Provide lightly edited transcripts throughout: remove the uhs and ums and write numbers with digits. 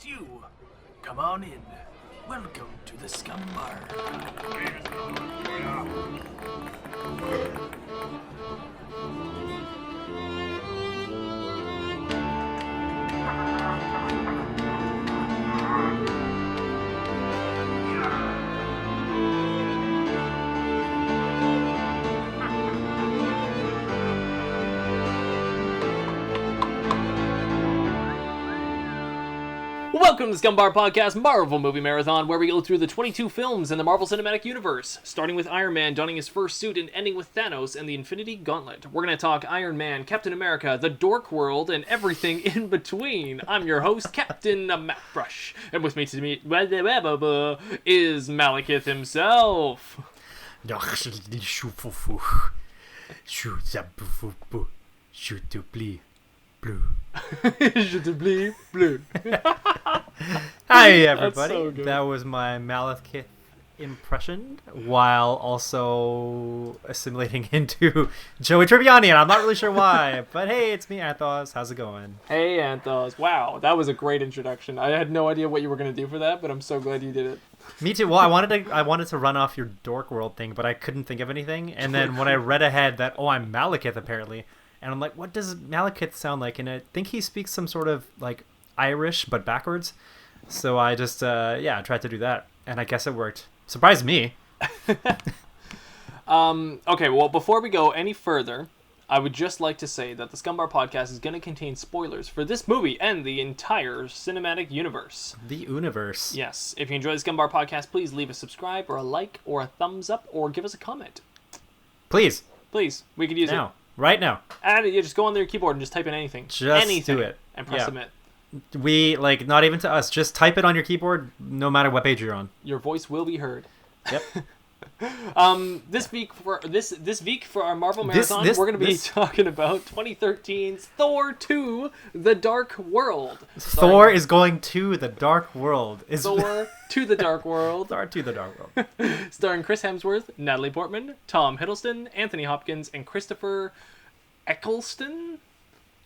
you. Come on in. Welcome to the Scum Bar. Welcome to the Scumbar Podcast Marvel Movie Marathon, where we go through the 22 films in the Marvel Cinematic Universe, starting with Iron Man donning his first suit and ending with Thanos and the Infinity Gauntlet. We're going to talk Iron Man, Captain America, the Dork World, and everything in between. I'm your host, Captain Mattbrush, and with me today is Malakith himself. Blue. Blue. Hi everybody, so good. That was my Malakith impression, while also assimilating into Joey Tribbiani, and I'm not really sure why, but hey, it's me, Anth0z. How's it going? Hey, Anth0z. Wow, that was a great introduction. I had no idea what you were going to do for that, but I'm so glad you did it. Me too. Well, I wanted to run off your Dork World thing, but I couldn't think of anything, and then when I read ahead that, I'm Malakith apparently, and I'm like, what does Malakith sound like? And I think he speaks some sort of, like, Irish, but backwards. So I just, tried to do that. And I guess it worked. Surprised me. Okay, well, before we go any further, I would just like to say that the Scumbar Podcast is going to contain spoilers for this movie and the entire cinematic universe. The universe. Yes. If you enjoy the Scumbar Podcast, please leave a subscribe or a like or a thumbs up or give us a comment. Please. Please. We could use it. Now. Right now. And you just go on your keyboard and just type in anything. Just anything, do it. And press submit. We, not even to us, just type it on your keyboard no matter what page you're on. Your voice will be heard. Yep. This week for our Marvel Marathon, we're going to be talking about 2013's Thor II: The Dark World. Thor is going to the Dark World. Thor to the Dark World. Thor to the Dark World. Starring Chris Hemsworth, Natalie Portman, Tom Hiddleston, Anthony Hopkins, and Christopher Eccleston.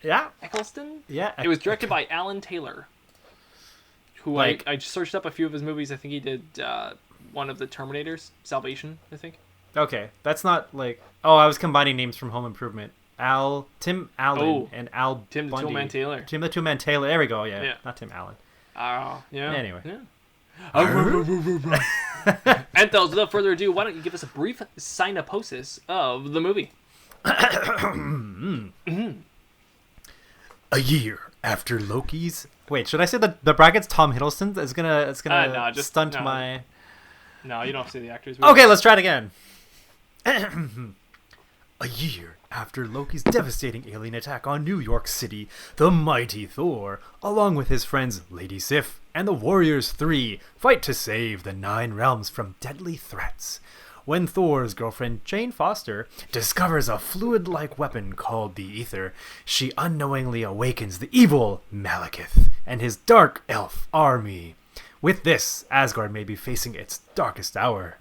Yeah. Eccleston? Yeah. It was directed by Alan Taylor, who I searched up a few of his movies. I think he did one of the Terminators, Salvation, I think. Okay, that's not I was combining names from Home Improvement. Tim Allen and Al Tim the Bundy. Toolman Taylor. Tim the Toolman Taylor. There we go. Yeah. Not Tim Allen. Yeah. Anyway. Yeah. Anth0z, without further ado, why don't you give us a brief synopsis of the movie? A year after Loki's. Wait, should I say the brackets? Tom Hiddleston is gonna. It's gonna stunt my. No, you don't have to say the actors. Okay, let's try it again. A year after Loki's devastating alien attack on New York City, the mighty Thor, along with his friends Lady Sif and the Warriors 3, fight to save the 9 realms from deadly threats. When Thor's girlfriend, Jane Foster, discovers a fluid-like weapon called the Ether, she unknowingly awakens the evil Malakith and his dark elf army. With this, Asgard may be facing its darkest hour.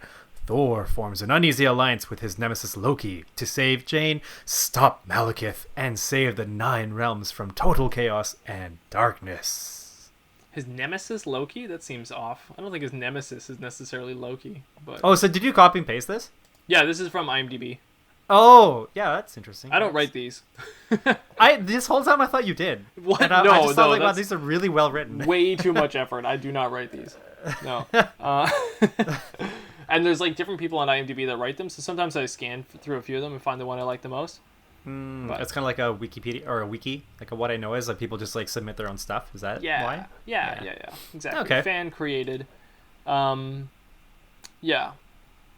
Thor forms an uneasy alliance with his nemesis Loki to save Jane, stop Malakith, and save the 9 realms from total chaos and darkness. His nemesis Loki? That seems off. I don't think his nemesis is necessarily Loki. But Oh, so did you copy and paste this? yeah, this is from IMDb. Oh, yeah, that's interesting. I don't write these. This whole time I thought you did. What? And I just thought, wow, that's these are really well written. way too much effort. I do not write these. No. And there's different people on IMDb that write them, so sometimes I scan through a few of them and find the one I like the most. But it's kind of like a Wikipedia or a wiki, like a what I know is people just submit their own stuff. Is that why? Yeah, exactly. Okay. Fan created. Yeah.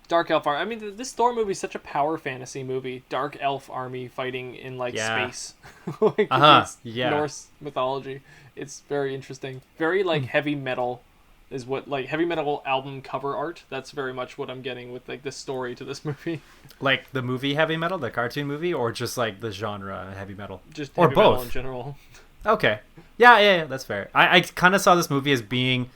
Dark Elf Army. I mean, this Thor movie is such a power fantasy movie. Dark Elf Army fighting in space, Norse mythology. It's very interesting. Very heavy metal is what heavy metal album cover art. That's very much what I'm getting with the story to this movie. Like the movie Heavy Metal, the cartoon movie, or just the genre heavy metal, just or heavy both metal in general. Okay, yeah, that's fair. I kind of saw this movie as being.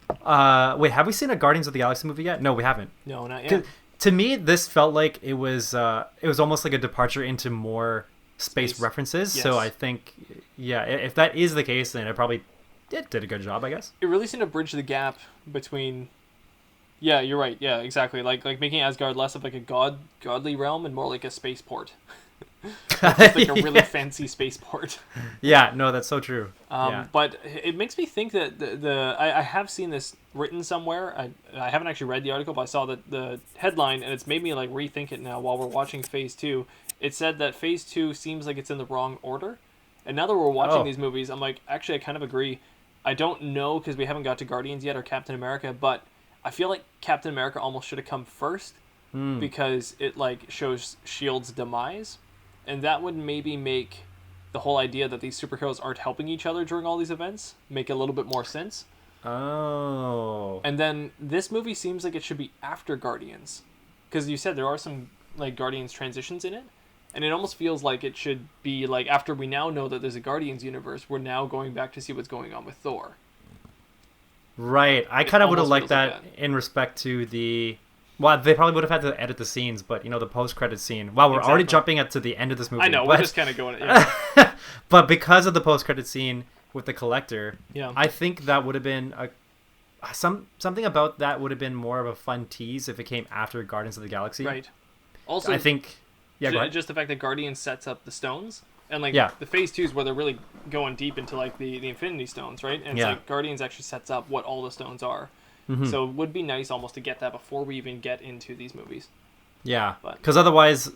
Wait, have we seen a Guardians of the Galaxy movie yet? No, we haven't. No, not yet. To me, this felt like it was almost like a departure into more space references. Yes. So I think, if that is the case, then did a good job, I guess. It really seemed to bridge the gap between. Yeah, you're right. Yeah, exactly. Like making Asgard less of like a godly realm and more like a spaceport. Just like a really fancy spaceport. Yeah, no, that's so true. But it makes me think that I have seen this written somewhere. I haven't actually read the article, but I saw the headline, and it's made me like rethink it now while we're watching Phase 2. It said that Phase 2 seems like it's in the wrong order. And now that we're watching these movies, I'm like, actually, I kind of agree. I don't know because we haven't got to Guardians yet or Captain America, but I feel like Captain America almost should have come first because it like shows S.H.I.E.L.D.'s demise. And that would maybe make the whole idea that these superheroes aren't helping each other during all these events make a little bit more sense. Oh. And then this movie seems like it should be after Guardians. Because you said there are some like Guardians transitions in it. And it almost feels like it should be like after we now know that there's a Guardians universe, we're now going back to see what's going on with Thor. Right. I kind of would have liked like that in respect to the... Well, they probably would have had to edit the scenes, but, the post-credit scene. Wow, we're already jumping to the end of this movie. I know, we're just kind of going... Yeah. But because of the post-credit scene with the Collector, yeah. I think that would have been... something about that would have been more of a fun tease if it came after Guardians of the Galaxy. Right. Also, I think... Yeah, just the fact that Guardians sets up the stones, and like the Phase 2 is where they're really going deep into like the Infinity Stones, right? And it's like Guardians actually sets up what all the stones are. Mm-hmm. So it would be nice almost to get that before we even get into these movies. Yeah, because otherwise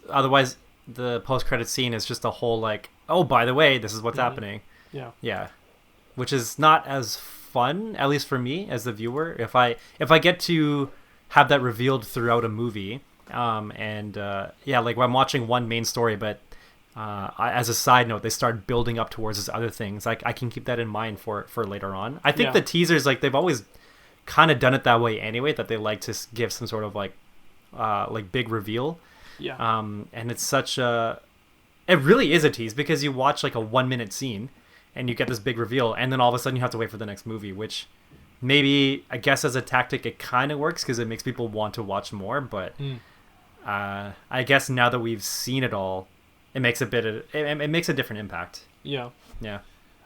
the post-credit scene is just a whole like, oh, by the way, this is what's happening. Yeah. Yeah, which is not as fun, at least for me as the viewer. If I get to have that revealed throughout a movie, like when I'm watching one main story, but as a side note, they start building up towards these other things. Like I can keep that in mind for later on. I think the teasers, like they've always kind of done it that way anyway, that they like to give some sort of like big reveal. Yeah. And it's it really is a tease because you watch like a 1 minute scene and you get this big reveal, and then all of a sudden you have to wait for the next movie, which maybe I guess as a tactic it kind of works because it makes people want to watch more. But I guess now that we've seen it all, it makes it makes a different impact. Yeah. Yeah.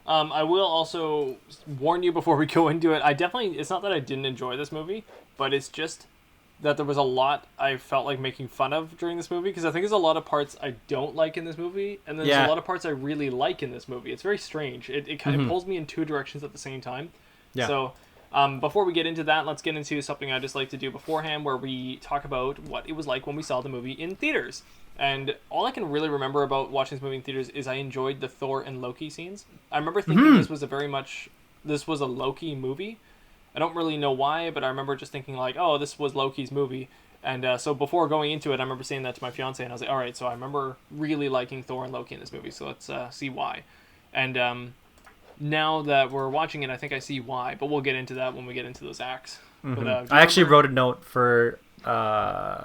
I will also warn you before we go into it. It's not that I didn't enjoy this movie, but it's just that there was a lot I felt like making fun of during this movie, because I think there's a lot of parts I don't like in this movie, and then there's a lot of parts I really like in this movie. It's very strange. It kind of pulls me in two directions at the same time. Yeah. So before we get into that, let's get into something I just like to do beforehand, where we talk about what it was like when we saw the movie in theaters. And all I can really remember about watching this movie in theaters is I enjoyed the Thor and Loki scenes. I remember thinking this was a Loki movie. I don't really know why, but I remember just thinking like, oh, this was Loki's movie. And so before going into it, I remember saying that to my fiance, and I was like, all right, so I remember really liking Thor and Loki in this movie, so let's see why. And now that we're watching it, I think I see why, but we'll get into that when we get into those acts. Mm-hmm. But, I actually wrote a note for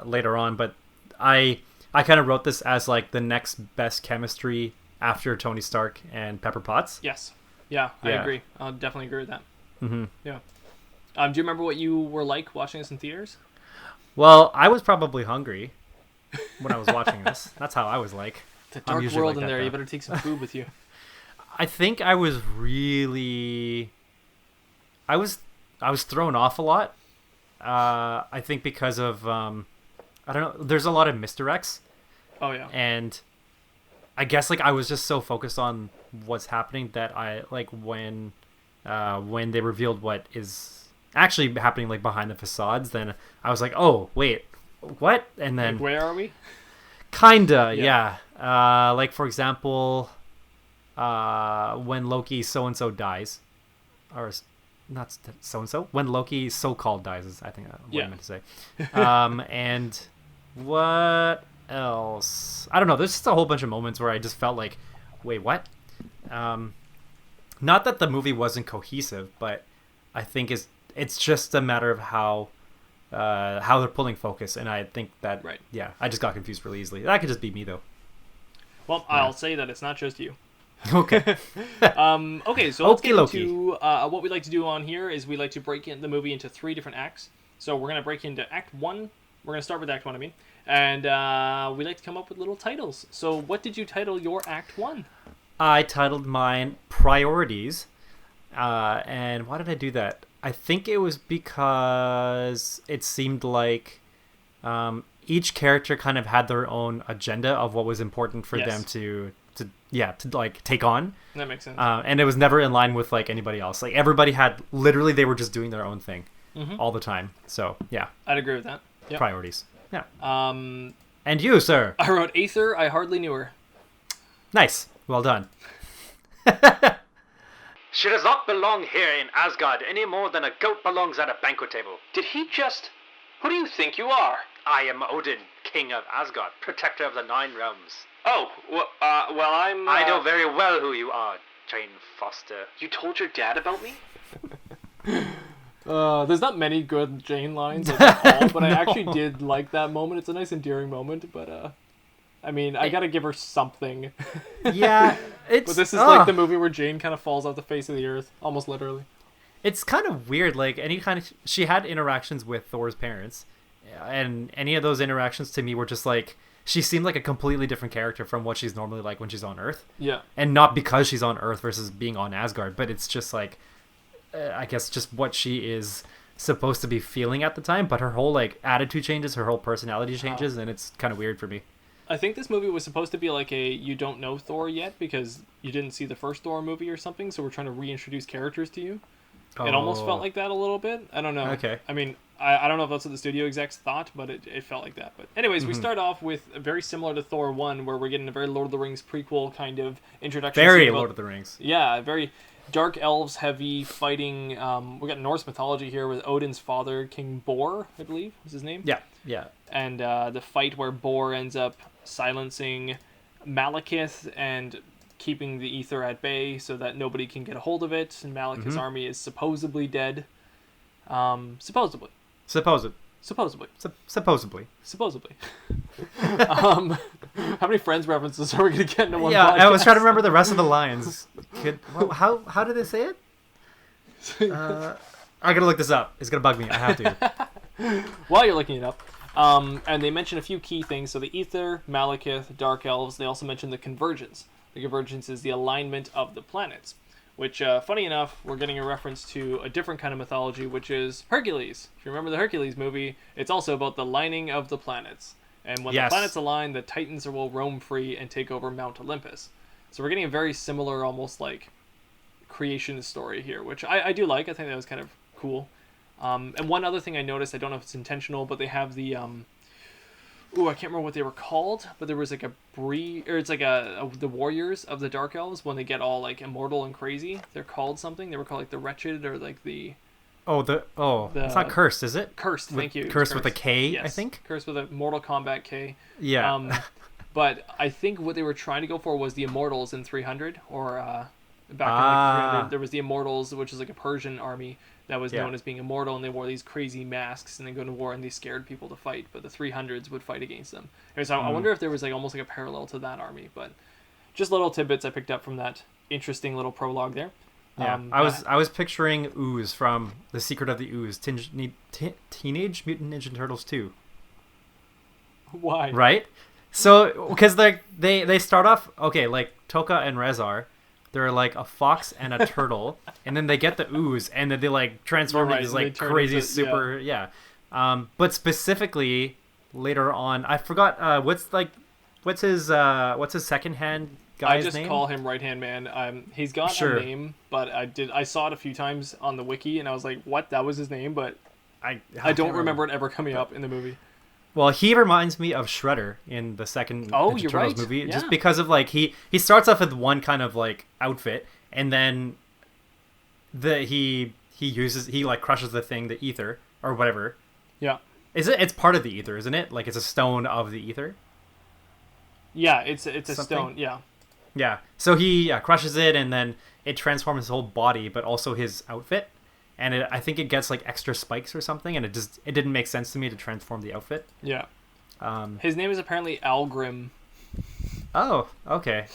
later on, but I kind of wrote this as like the next best chemistry after Tony Stark and Pepper Potts. Yes. Yeah, I agree. I'll definitely agree with that. Mm-hmm. Yeah. Do you remember what you were like watching this in theaters? Well, I was probably hungry when I was watching this. That's how I was like. It's a dark world like in there. Though. You better take some food with you. I think I was really... I was thrown off a lot. I think because of... I don't know. There's a lot of misdirects. Oh, yeah. And I guess like I was just so focused on what's happening that I like when they revealed what is actually happening like behind the facades, then I was like, oh wait, what? And then like, where are we? Kinda, yeah. Like for example, when Loki so and so dies, or not so and so. When Loki so-called dies is I think what I meant to say. And what else? I don't know. There's just a whole bunch of moments where I just felt like, wait, what? Not that the movie wasn't cohesive, but I think it's just a matter of how they're pulling focus, and I think that I just got confused really easily. That could just be me though. Well, I'll say that it's not just you. Okay. Okay, so let's get into what we like to do on here is we like to break the movie into 3 different acts. So we're going to break into Act 1. We're going to start with Act 1, I mean. And we like to come up with little titles. So what did you title your Act 1? I titled mine Priorities. And why did I do that? I think it was because it seemed like each character kind of had their own agenda of what was important for them to like take on. That makes sense. And it was never in line with like anybody else. Like everybody had literally they were just doing their own thing all the time. So yeah, I'd agree with that. Yep. Priorities. Yeah. And you, sir? I wrote Aether. I hardly knew her. Nice. Well done. She does not belong here in Asgard any more than a goat belongs at a banquet table. Did he just? Who do you think you are? I am Odin, king of Asgard, protector of the 9 realms. Oh, well, I'm... I know very well who you are, Jane Foster. You told your dad about me? There's not many good Jane lines at all, but I actually did like that moment. It's a nice endearing moment, but I mean, I gotta give her something. Yeah, it's... But this is like the movie where Jane kind of falls off the face of the earth, almost literally. It's kind of weird, like, she had interactions with Thor's parents, and any of those interactions to me were just like, she seemed like a completely different character from what she's normally like when she's on Earth. Yeah. And not because she's on Earth versus being on Asgard, but it's just like, I guess just what she is supposed to be feeling at the time, but her whole like attitude changes, her whole personality changes, and it's kind of weird for me. I think this movie was supposed to be like you don't know Thor yet because you didn't see the first Thor movie or something, so we're trying to reintroduce characters to you. It almost felt like that a little bit. I don't know. Okay. I mean, I don't know if that's what the studio execs thought, but it felt like that. But anyways, we start off with very similar to Thor 1, where we're getting a very Lord of the Rings prequel kind of introduction. Very Lord of the Rings. Yeah, very dark elves heavy fighting. We got Norse mythology here with Odin's father, King Bor, I believe was his name. Yeah, yeah. And the fight where Bor ends up silencing Malakith and keeping the ether at bay so that nobody can get a hold of it, and Malakith's army is supposedly dead. Supposedly. How many Friends references are we going to get in one podcast? I was trying to remember the rest of the lines. How did they say it? I gotta look this up. It's gonna bug me. I have to. While you're looking it up, and they mention a few key things. So the ether, Malakith, dark elves. They also mention the convergence. The convergence is the alignment of the planets, which, funny enough, we're getting a reference to a different kind of mythology, which is Hercules. If you remember the Hercules movie, it's also about the lining of the planets. And when the planets align, the Titans will roam free and take over Mount Olympus. So we're getting a very similar, almost like, creation story here, which I do like. I think that was kind of cool. And one other thing I noticed, I don't know if it's intentional, but they have the... I can't remember what they were called, but there was like the warriors of the Dark Elves, when they get all like immortal and crazy, they're called something. They were called like the Wretched, or like the... it's not Cursed, is it? Cursed, thank you. Cursed with a K, yes. I think? Cursed with a Mortal Kombat K. Yeah. But I think what they were trying to go for was the Immortals in 300, or back in like 300, there was the Immortals, which is like a Persian army that was known as being immortal, and they wore these crazy masks and they go to war and they scared people to fight, but the 300s would fight against them. So I wonder if there was like almost like a parallel to that army, but just little tidbits I picked up from that interesting little prologue there. Yeah, I was picturing Ooze from The Secret of the Ooze, Teenage Mutant Ninja Turtles 2. Why? Right? So, because they start off, like Toka and Rezar, they're like a fox and a turtle, and then they get the ooze, and then they like transform into these like crazy super but specifically later on, I forgot what's his second hand guy's name? I just call him Right Hand Man. He's got a name, but I saw it a few times on the wiki, and I was like, what? That was his name, but I don't remember it ever coming up in the movie. Well, he reminds me of Shredder in the second Ninja Turtles movie, just because of like he starts off with one kind of like outfit, and then he like crushes the thing, the ether or whatever. Yeah. It's part of the ether, isn't it? Like it's a stone of the ether. Yeah, it's a stone. Yeah. Yeah. So he crushes it, and then it transforms his whole body, but also his outfit. And I think it gets like extra spikes or something, and it didn't make sense to me to transform the outfit. Yeah. His name is apparently Algrim. Oh, okay.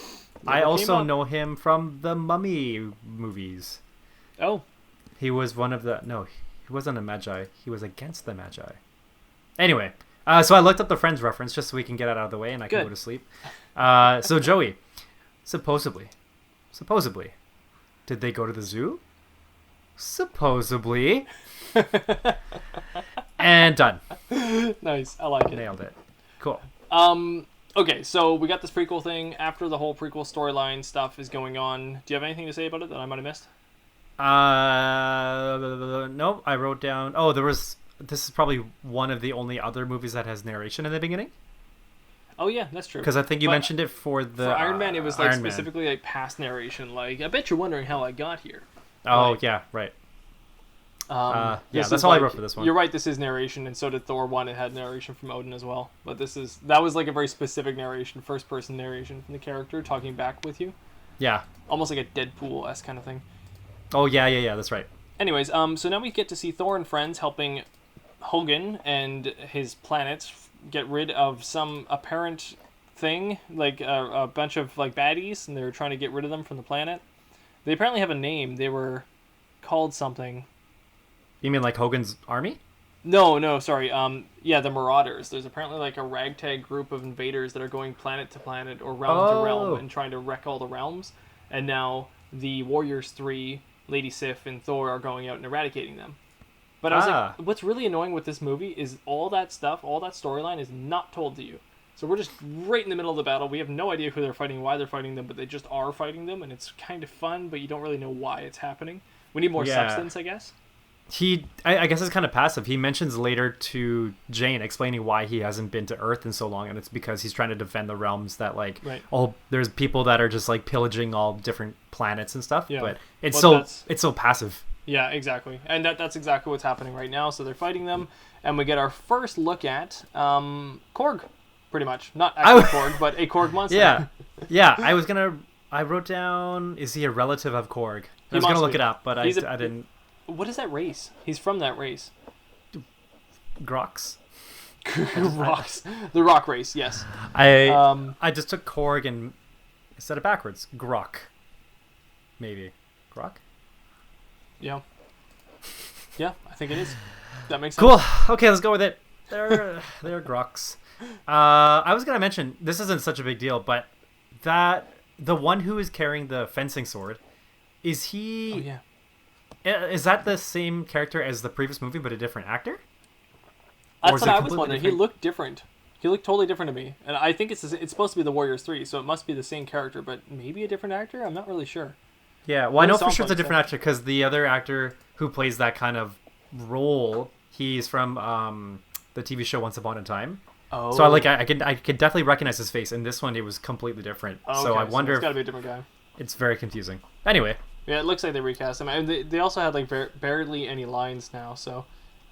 I also know him from the Mummy movies. Oh. He was one of the... No, he wasn't a Magi. He was against the Magi. Anyway, so I looked up the Friends reference just so we can get it out of the way and I can go to sleep. So Joey, supposedly, did they go to the zoo? Supposedly. And done. Nice. I like it. Nailed it. Cool. Okay, so we got this prequel thing. After the whole prequel storyline stuff is going on, do you have anything to say about it that I might have missed? Nope. I wrote down. Oh, this is probably one of the only other movies that has narration in the beginning. Oh yeah, that's true. Because I think you mentioned it for Iron Man. It was like Iron Man. specifically like past narration. Like, I bet you're wondering how I got here. Oh Like, yeah, right. yeah, that's all I wrote for this one. You're right. This is narration, and so did Thor 1. It had narration from Odin as well. But that was like a very specific narration, first person narration from the character talking back with you. Yeah. Almost like a Deadpool-esque kind of thing. Oh yeah. That's right. Anyways, so now we get to see Thor and friends helping Hogun and his planet get rid of some apparent thing, like a bunch of like baddies, and they're trying to get rid of them from the planet. They apparently have a name. They were called something. You mean like Hogan's army? No, sorry. Yeah, the Marauders. There's apparently like a ragtag group of invaders that are going planet to planet or realm to realm and trying to wreck all the realms. And now the Warriors 3, Lady Sif, and Thor are going out and eradicating them. But I was like, what's really annoying with this movie is all that stuff, all that storyline is not told to you. So we're just right in the middle of the battle. We have no idea who they're fighting, why they're fighting them, but they just are fighting them, and it's kind of fun, but you don't really know why it's happening. We need more substance, I guess. I guess it's kind of passive. He mentions later to Jane explaining why he hasn't been to Earth in so long, and it's because he's trying to defend the realms that there's people that are just like pillaging all different planets and stuff. Yeah. But it's so passive. Yeah, exactly. And that's exactly what's happening right now. So they're fighting them, and we get our first look at Korg, pretty much. Not actually Korg, but a Korg monster. Yeah. I wrote down, is he a relative of Korg? I was going to look it up, but I didn't. What is that race? He's from that race. Groks? Rocks. The rock race, yes. I just took Korg and said it backwards. Grok. Maybe. Grok? Yeah. Yeah, I think it is. That makes sense. Cool. Okay, let's go with it. They're Groks. I was going to mention, this isn't such a big deal, but the one who is carrying the fencing sword, is he... Oh, yeah. Is that the same character as the previous movie, but a different actor? That's what I was wondering. Different? He looked different. He looked totally different to me. And I think it's supposed to be the Warriors 3, so it must be the same character, but maybe a different actor? I'm not really sure. Yeah, well, I know for sure it's a different actor, because the other actor who plays that kind of role, he's from the TV show Once Upon a Time. Oh. So I can definitely recognize his face. In this one, it was completely different. Oh, okay. So I wonder it's got to be a different guy. It's very confusing. Anyway. Yeah, it looks like they recast him. And they also had like barely any lines now. So,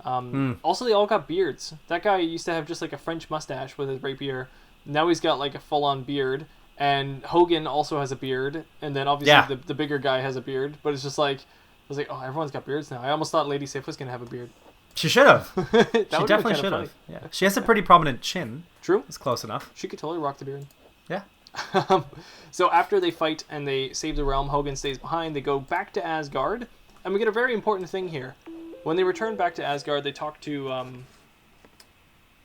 also they all got beards. That guy used to have just like a French mustache with his rapier. Now he's got like a full-on beard. And Hogan also has a beard. And then obviously the bigger guy has a beard. But it's just like, I was like, oh, everyone's got beards now. I almost thought Lady Sif was gonna have a beard. She should have. She definitely should have. Yeah. She has a pretty prominent chin. True. It's close enough. She could totally rock the beard. Yeah. So after they fight and they save the realm, Hogan stays behind. They go back to Asgard, and we get a very important thing here. When they return back to Asgard, they talk to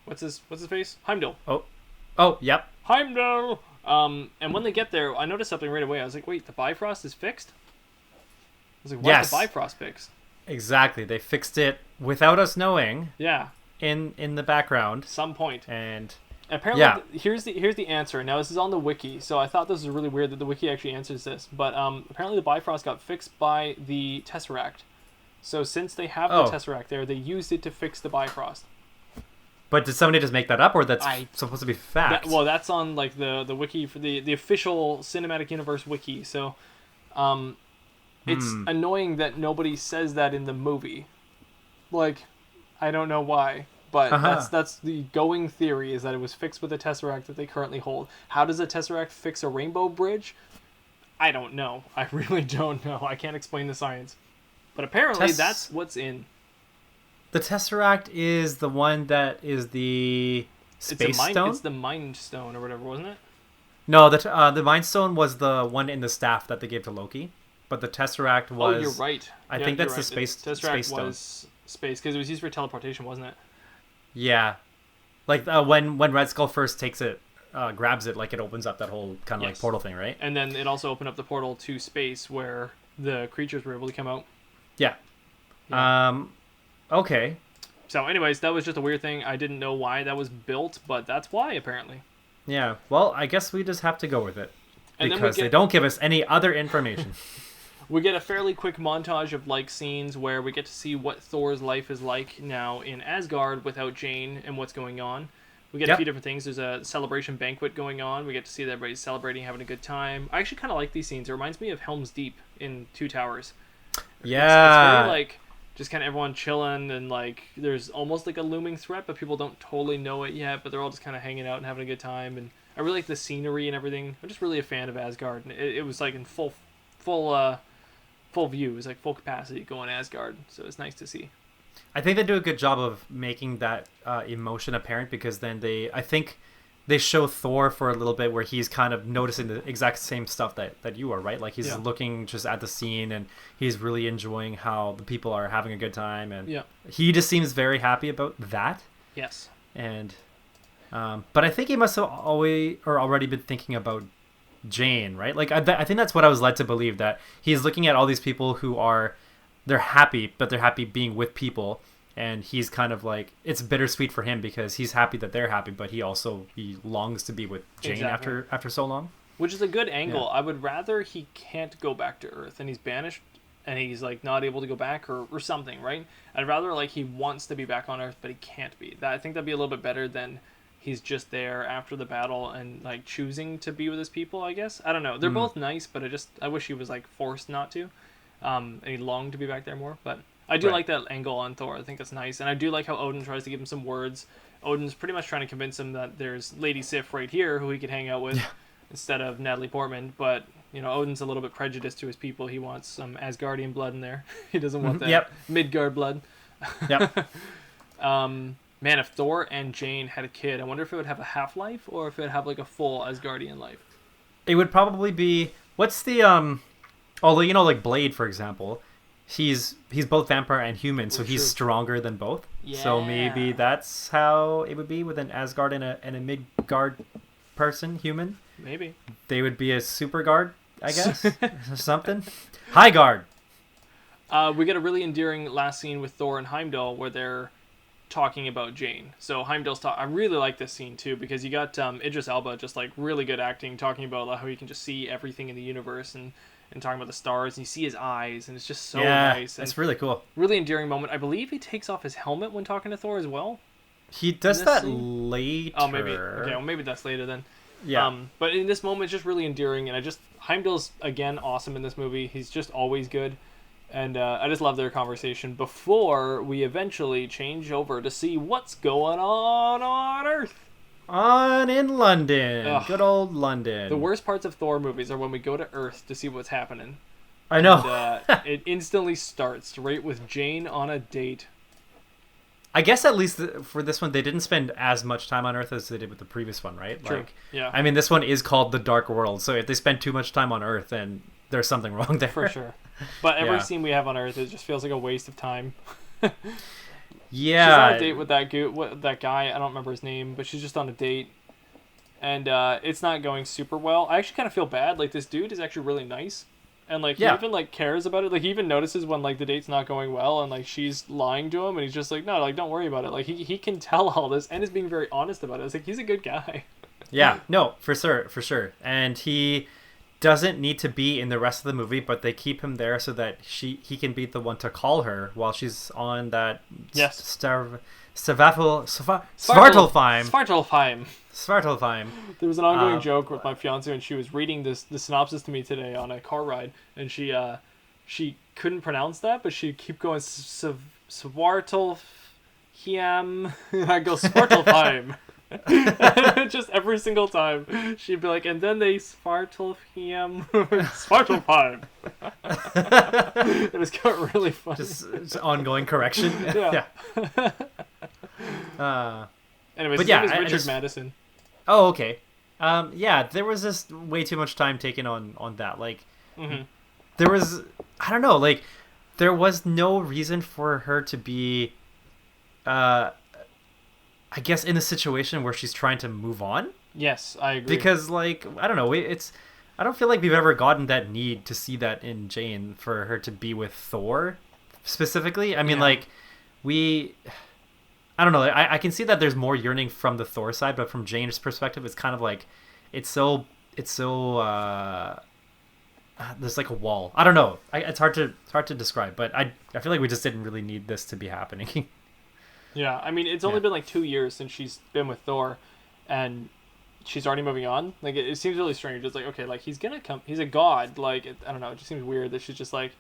what's his face? Heimdall. Oh, yep. Heimdall. And when they get there, I noticed something right away. I was like, wait, the Bifrost is fixed? I was like, why is the Bifrost fixed? Exactly. They fixed it without us knowing. Yeah. In the background. Some point. And apparently, here's the answer. Now, this is on the wiki, so I thought this was really weird that the wiki actually answers this. But apparently the Bifrost got fixed by the Tesseract. So since they have the Tesseract there, they used it to fix the Bifrost. But did somebody just make that up, or that's supposed to be fact? That's on like the wiki for the official Cinematic Universe wiki. So it's annoying that nobody says that in the movie. Like, I don't know why. But that's the going theory, is that it was fixed with the Tesseract that they currently hold. How does a Tesseract fix a rainbow bridge? I don't know. I really don't know. I can't explain the science. But apparently that's what's in. The Tesseract is the one that is the space stone? It's the Mind Stone or whatever, wasn't it? No, the Mind Stone was the one in the staff that they gave to Loki. But the Tesseract was... Oh, you're right. I think that's the space Tesseract stone. Was space, because it was used for teleportation, wasn't it? Yeah, like when Red Skull first takes it, grabs it, like it opens up that whole kind of like portal thing, right? And then it also opened up the portal to space where the creatures were able to come out. Yeah. Yeah. Okay. So anyways, that was just a weird thing. I didn't know why that was built, but that's why apparently. Yeah. Well, I guess we just have to go with it. And then Because they don't give us any other information. We get a fairly quick montage of like scenes where we get to see what Thor's life is like now in Asgard without Jane and what's going on. We get a few different things. There's a celebration banquet going on. We get to see that everybody's celebrating, having a good time. I actually kind of like these scenes. It reminds me of Helm's Deep in Two Towers. Yeah. It's very like just kind of everyone chilling and like there's almost like a looming threat, but people don't totally know it yet. But they're all just kind of hanging out and having a good time. And I really like the scenery and everything. I'm just really a fan of Asgard. And it was like in full view. It was like full capacity going Asgard. So it's nice to see. I think they do a good job of making that emotion apparent because then I think they show Thor for a little bit where he's kind of noticing the exact same stuff that you are, right? Like he's looking just at the scene and he's really enjoying how the people are having a good time. And he just seems very happy about that. Yes. And, but I think he must have already been thinking about Jane, right? Like I think that's what I was led to believe, that he's looking at all these people who they're happy, but they're happy being with people, and he's kind of like, it's bittersweet for him because he's happy that they're happy, but he longs to be with Jane after so long. Which is a good angle. I would rather he can't go back to Earth and he's banished and he's like not able to go back or something, right? I'd rather like he wants to be back on Earth but he can't be. I think that'd be a little bit better than he's just there after the battle and like choosing to be with his people, I guess. I don't know. They're both nice, but I wish he was like forced not to. And he longed to be back there more, but I do like that angle on Thor. I think that's nice, and I do like how Odin tries to give him some words. Odin's pretty much trying to convince him that there's Lady Sif right here who he could hang out with instead of Natalie Portman, but you know, Odin's a little bit prejudiced to his people. He wants some Asgardian blood in there. He doesn't want that Midgard blood. Man, if Thor and Jane had a kid, I wonder if it would have a half-life or if it would have like a full Asgardian life. It would probably be, what's the although, you know, like Blade, for example, he's both vampire and human, so he's stronger than both. Yeah. So maybe that's how it would be with an Asgard and a Midgard person, human. Maybe. They would be a super guard, I guess, or something. High guard. We get a really endearing last scene with Thor and Heimdall where they're talking about Jane. So Heimdall's I really like this scene too because you got Idris Elba just like really good acting, talking about how he can just see everything in the universe and talking about the stars, and you see his eyes, and it's just so nice. It's really cool. Really endearing moment. I believe he takes off his helmet when talking to Thor as well. He does that later. Oh, maybe. Okay, well, maybe that's later then. Yeah. But in this moment, it's just really endearing, and Heimdall's, again, awesome in this movie. He's just always good, and I just love their conversation before we eventually change over to see what's going on Earth. In London. Ugh. Good old London. The worst parts of Thor movies are when we go to Earth to see what's happening. I know. And, it instantly starts right with Jane on a date. I guess at least for this one, they didn't spend as much time on Earth as they did with the previous one, right? True. Like, yeah. I mean, this one is called The Dark World, so if they spend too much time on Earth, then there's something wrong there. For sure. But every scene we have on Earth, it just feels like a waste of time. Yeah. She's on a date with that guy. I don't remember his name, but she's just on a date. And it's not going super well. I actually kind of feel bad. Like, this dude is actually really nice. And, like, he even, like, cares about it. Like, he even notices when, like, the date's not going well and, like, she's lying to him. And he's just like, no, like, don't worry about it. Like, he can tell all this and is being very honest about it. It's like, he's a good guy. Yeah. No, for sure. And he doesn't need to be in the rest of the movie, but they keep him there so that he can be the one to call her while she's on that Svartalfheim. There was an ongoing joke with my fiance when she was reading the synopsis to me today on a car ride, and she couldn't pronounce that, but she'd keep going Svartalfheim. I go Svartalfheim. Just every single time she'd be like, and then they Svartalfheim. It was got really funny. Just ongoing correction. Yeah. Anyways, his name is Richard Madison. Oh, okay. There was just way too much time taken on that. Like, there was, I don't know, like, there was no reason for her to be, I guess, in a situation where she's trying to move on. Yes, I agree. Because, like, I don't know, I don't feel like we've ever gotten that need to see that in Jane for her to be with Thor specifically. I mean, Yeah. like, I don't know. I can see that there's more yearning from the Thor side, but from Jane's perspective, it's kind of like, it's so there's like a wall. I don't know. It's hard to describe, but I feel like we just didn't really need this to be happening. Yeah, I mean, it's only been like 2 years since she's been with Thor, and she's already moving on. Like, it seems really strange. It's like, okay, like, he's gonna come, he's a god. Like, I don't know, it just seems weird that she's just like,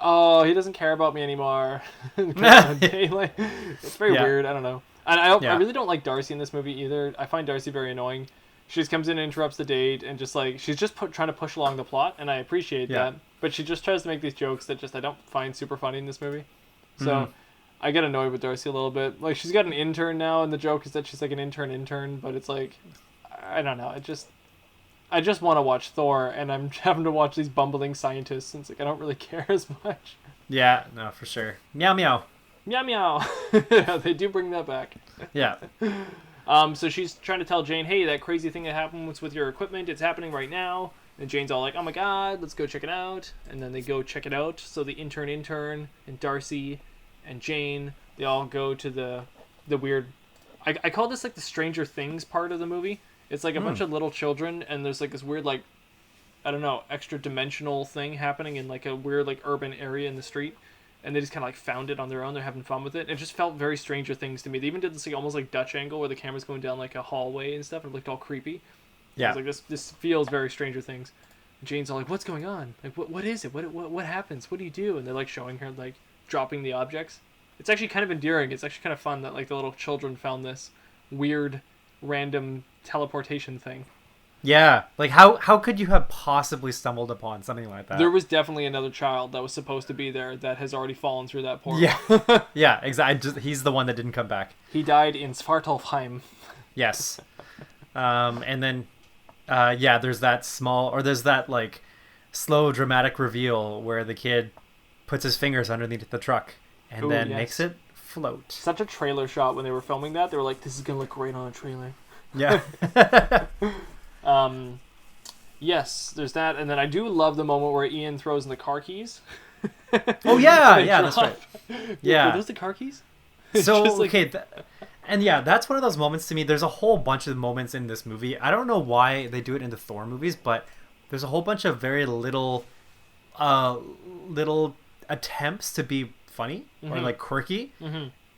oh, he doesn't care about me anymore. Like, it's very weird. I don't know. And I really don't like Darcy in this movie either. I find Darcy very annoying. She just comes in and interrupts the date, and just like, she's just trying to push along the plot, and I appreciate that. But she just tries to make these jokes that just I don't find super funny in this movie. So I get annoyed with Darcy a little bit. Like, she's got an intern now, and the joke is that she's like an intern, but it's like, I don't know. I just want to watch Thor, and I'm having to watch these bumbling scientists, and it's like I don't really care as much. Yeah, no, for sure. Meow meow. Meow meow. Yeah, they do bring that back. Yeah. So she's trying to tell Jane, hey, that crazy thing that happened with your equipment, it's happening right now. And Jane's all like, oh my god, let's go check it out. And then they go check it out. So the intern, and Darcy, and Jane, they all go to the weird... I call this like the Stranger Things part of the movie. It's like a bunch of little children, and there's like this weird, like, I don't know, extra dimensional thing happening in like a weird like urban area in the street. And they just kind of like found it on their own. They're having fun with it. It just felt very Stranger Things to me. They even did this like almost like Dutch angle where the camera's going down like a hallway and stuff. And it looked all creepy. Yeah. I was like, this feels very Stranger Things. And Jane's all like, what's going on? Like, what is it? What happens? What do you do? And they're like showing her like dropping the objects. It's actually kind of endearing. It's actually kind of fun that like the little children found this weird, random teleportation thing. Yeah, like how could you have possibly stumbled upon something like that? There was definitely another child that was supposed to be there that has already fallen through that portal. Yeah, yeah, exactly. He's the one that didn't come back. He died in Svartalfheim. Yes, and then there's that like slow dramatic reveal where the kid puts his fingers underneath the truck and then makes it float. Such a trailer shot when they were filming that. They were like, this is gonna look great on a trailer. Yeah. Yes, there's that, and then I do love the moment where Ian throws in the car keys. Oh yeah, yeah, that's right. Yeah, were those the car keys? So like... okay, and yeah, that's one of those moments to me. There's a whole bunch of moments in this movie. I don't know why they do it in the Thor movies, but there's a whole bunch of very little attempts to be funny or like quirky,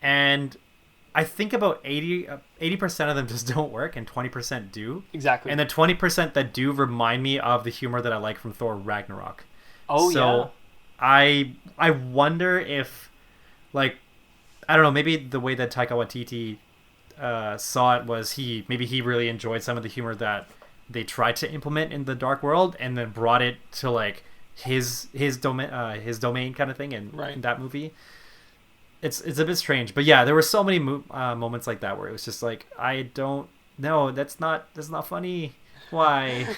and I think about 80% of them just don't work, and 20% do. Exactly. And the 20% that do remind me of the humor that I like from Thor Ragnarok. Oh, so yeah. I wonder if, like, I don't know, maybe the way that Taika Waititi saw it was he really enjoyed some of the humor that they tried to implement in the Dark World, and then brought it to like his domain kind of thing in that movie. It's a bit strange, but yeah, there were so many moments like that where it was just like, I don't know, that's not funny. Why?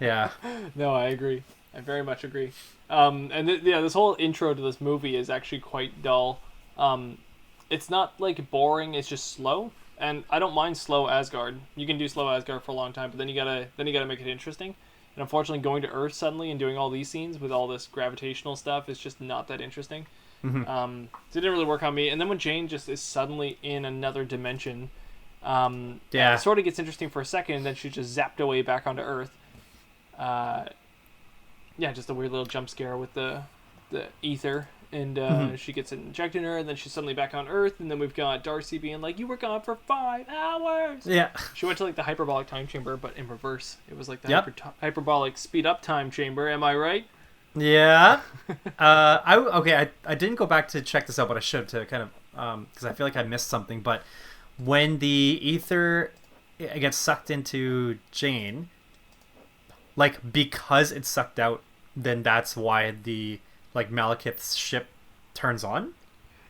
Yeah. No, I agree. I very much agree. This whole intro to this movie is actually quite dull. It's not like boring. It's just slow, and I don't mind slow Asgard. You can do slow Asgard for a long time, but then you gotta make it interesting. And unfortunately, going to Earth suddenly and doing all these scenes with all this gravitational stuff is just not that interesting. So it didn't really work on me. And then when Jane just is suddenly in another dimension, it sort of gets interesting for a second, and then she's just zapped away back onto Earth. Just a weird little jump scare with the ether, and she gets it injected in her, and then she's suddenly back on Earth, and then we've got Darcy being like, you were gone for 5 hours! Yeah. She went to like the hyperbolic time chamber, but in reverse. It was like the hyperbolic speed up time chamber, am I right? Yeah. I didn't go back to check this out, but I should, to kind of because I feel like I missed something. But when the ether gets sucked into Jane, like, because it's sucked out, then that's why the like Malakith's ship turns on.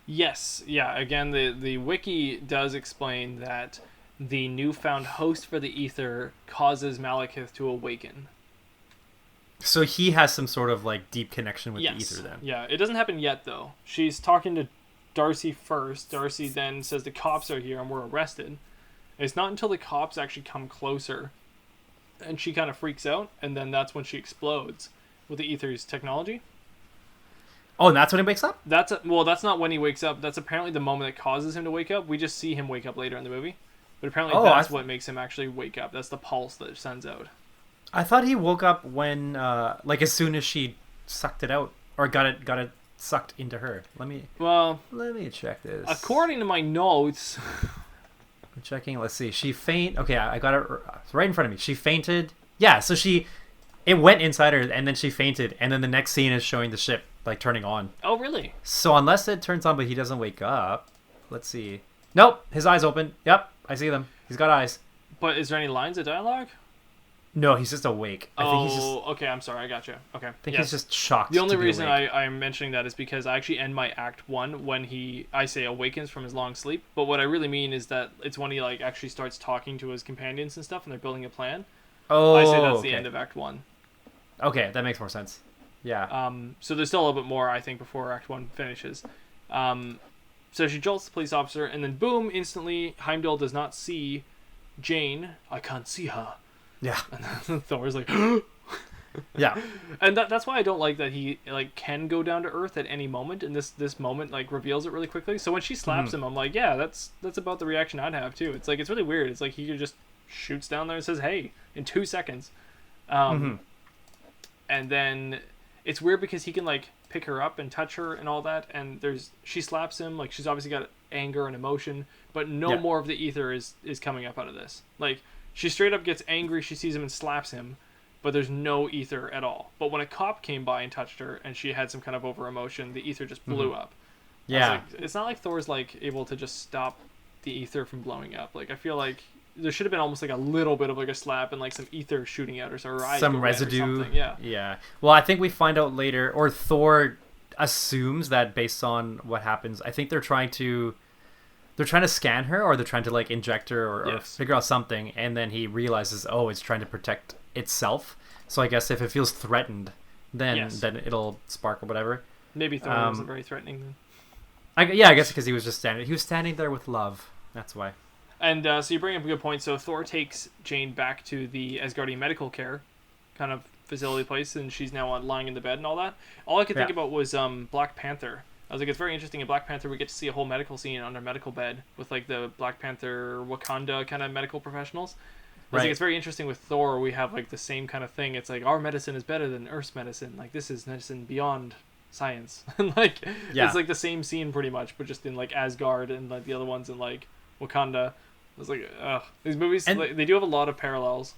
Yes. Yeah. Again, the wiki does explain that the newfound host for the ether causes Malakith to awaken. So he has some sort of like deep connection with the ether then. Yeah, it doesn't happen yet though. She's talking to Darcy first. Darcy then says the cops are here and we're arrested. It's not until the cops actually come closer and she kind of freaks out, and then that's when she explodes with the ether's technology. Oh, and that's when he wakes up? That's not when he wakes up. That's apparently the moment that causes him to wake up. We just see him wake up later in the movie. But apparently that's what makes him actually wake up. That's the pulse that it sends out. I thought he woke up when, like, as soon as she sucked it out. Or got it sucked into her. Let me check this. According to my notes... I'm checking. Let's see. She faint. Okay, I got it right in front of me. She fainted. Yeah, so it went inside her, and then she fainted, and then the next scene is showing the ship, like, turning on. Oh, really? So unless it turns on, but he doesn't wake up. Let's see. Nope, his eyes open. Yep, I see them. He's got eyes. But is there any lines of dialogue? No, he's just awake. I think he's just... okay, I'm sorry, I gotcha. Okay. I think he's just shocked. The only reason I'm mentioning that is because I actually end my Act 1 when I say awakens from his long sleep, but what I really mean is that it's when he, like, actually starts talking to his companions and stuff, and they're building a plan. Oh, I say that's the end of Act 1. Okay, that makes more sense. Yeah. So there's still a little bit more, I think, before Act 1 finishes. So she jolts the police officer, and then boom, instantly, Heimdall does not see Jane. I can't see her. Yeah. And Thor's like, yeah. And that's why I don't like that he, like, can go down to Earth at any moment, and this moment, like, reveals it really quickly. So when she slaps him, I'm like, yeah, that's about the reaction I'd have too. It's like, it's really weird. It's like he just shoots down there and says, hey, in 2 seconds. And then it's weird because he can, like, pick her up and touch her and all that, and she slaps him, like, she's obviously got anger and emotion, but no more of the ether is coming up out of this. Like, she straight up gets angry, she sees him and slaps him, but there's no ether at all. But when a cop came by and touched her and she had some kind of over emotion, the ether just blew up. Yeah. Like, it's not like Thor's, like, able to just stop the ether from blowing up. Like, I feel like there should have been almost like a little bit of, like, a slap and, like, some ether shooting out or some residue. Yeah. Well, I think we find out later, or Thor assumes that based on what happens, I think they're trying to scan her, or they're trying to, like, inject her or figure out something, and then he realizes, oh, it's trying to protect itself. So I guess if it feels threatened, then it'll spark or whatever. Maybe Thor wasn't very threatening then. I guess because he was standing there with love. That's why. And so you bring up a good point. So Thor takes Jane back to the Asgardian medical care kind of facility place, and she's now lying in the bed and all that. All I could think about was Black Panther. I was like, it's very interesting. In Black Panther, we get to see a whole medical scene on their medical bed with, like, the Black Panther Wakanda kind of medical professionals. I was like, it's very interesting with Thor. We have, like, the same kind of thing. It's like, our medicine is better than Earth's medicine. Like, this is medicine beyond science. And, like, it's like the same scene pretty much, but just in, like, Asgard, and, like, the other ones in, like, Wakanda. I was like, ugh. These movies, like, they do have a lot of parallels.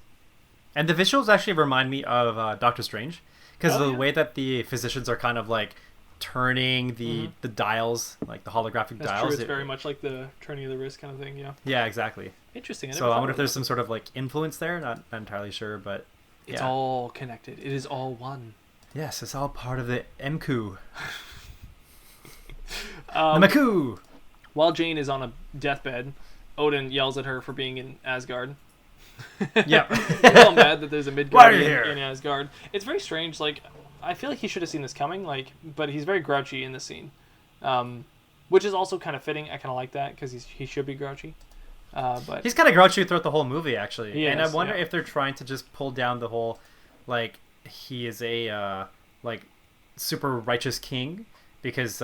And the visuals actually remind me of Doctor Strange, because the way that the physicians are kind of, like, turning the dials, like the holographic dials. That's true. It's very much like the turning of the wrist kind of thing. Yeah, exactly. Interesting. So I wonder if there's some sort of, like, influence there. Not entirely sure, but it's all connected. It is all one. Yes, it's all part of the MQ. The Maku. While Jane is on a deathbed, Odin yells at her for being in Asgard. Yeah. He's all mad that there's a Midgard in Asgard. It's very strange. Like, I feel like he should have seen this coming, like, but he's very grouchy in this scene, which is also kind of fitting. I kind of like that because he should be grouchy. But he's kind of grouchy throughout the whole movie, actually. And I wonder if they're trying to just pull down the whole, like, he is a like, super righteous king, because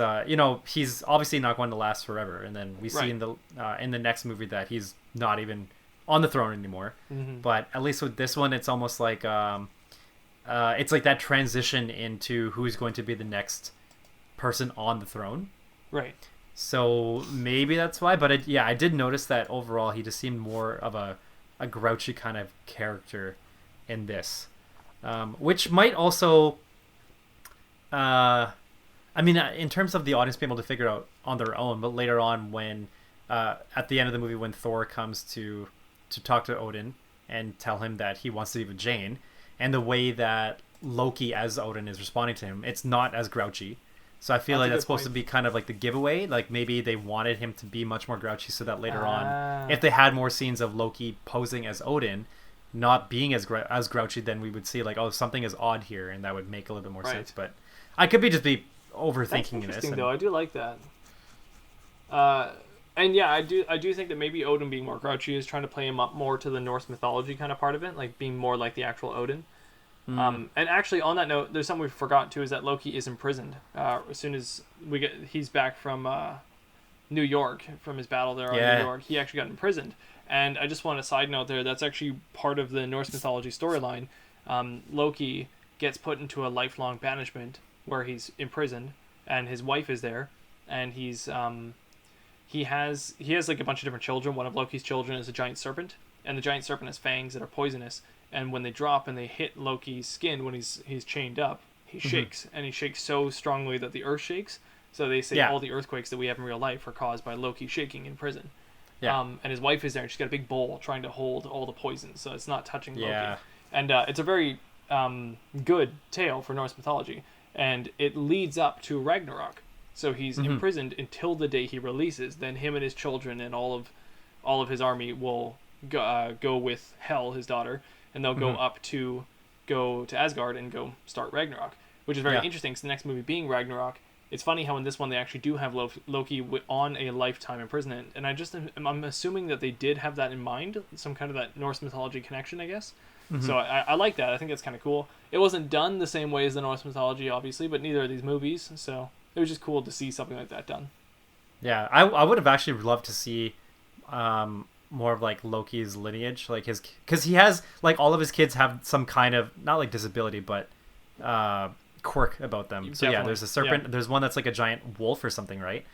he's obviously not going to last forever, and then we see in the next movie that he's not even on the throne anymore. But at least with this one, it's almost like it's like that transition into who's going to be the next person on the throne. Right. So maybe that's why. But I did notice that overall he just seemed more of a grouchy kind of character in this, which might also, in terms of the audience being able to figure it out on their own. But later on, when at the end of the movie, when Thor comes to talk to Odin and tell him that he wants to be with Jane, and the way that Loki as Odin is responding to him, it's not as grouchy. So I feel like that's supposed to be kind of like the giveaway. Like, maybe they wanted him to be much more grouchy so that later on, if they had more scenes of Loki posing as Odin, not being as grouchy, then we would see, like, oh, something is odd here, and that would make a little bit more sense. But I could just be overthinking That's interesting, this. Though I do like that. And yeah, I do think that maybe Odin being more grouchy is trying to play him up more to the Norse mythology kind of part of it, like being more like the actual Odin. And actually, on that note, there's something we forgot too, is that Loki is imprisoned. As soon as he's back from New York, from his battle there on New York, he actually got imprisoned. And I just want a side note there, that's actually part of the Norse mythology storyline. Loki gets put into a lifelong banishment where he's imprisoned, and his wife is there, and he has like a bunch of different children. One of Loki's children is a giant serpent, and the giant serpent has fangs that are poisonous. And when they drop and they hit Loki's skin when he's chained up, he shakes, and he shakes so strongly that the earth shakes. So they say all the earthquakes that we have in real life are caused by Loki shaking in prison. Yeah. And his wife is there, and she's got a big bowl trying to hold all the poison, so it's not touching Loki. And it's a very good tale for Norse mythology, and it leads up to Ragnarok. So he's imprisoned until the day he releases. Then him and his children and all of his army will go with Hel, his daughter, and they'll go to Asgard and go start Ragnarok, which is very interesting. So the next movie being Ragnarok, it's funny how in this one they actually do have Loki on a lifetime imprisonment, and I'm assuming that they did have that in mind, some kind of that Norse mythology connection, I guess. So I like that. I think that's kind of cool. It wasn't done the same way as the Norse mythology, obviously, but neither are these movies, so it was just cool to see something like that done. Yeah, I would have actually loved to see more of like Loki's lineage, like because he has like all of his kids have some kind of not like disability, but quirk about them. So definitely. There's a serpent. Yeah. There's one that's like a giant wolf or something, right?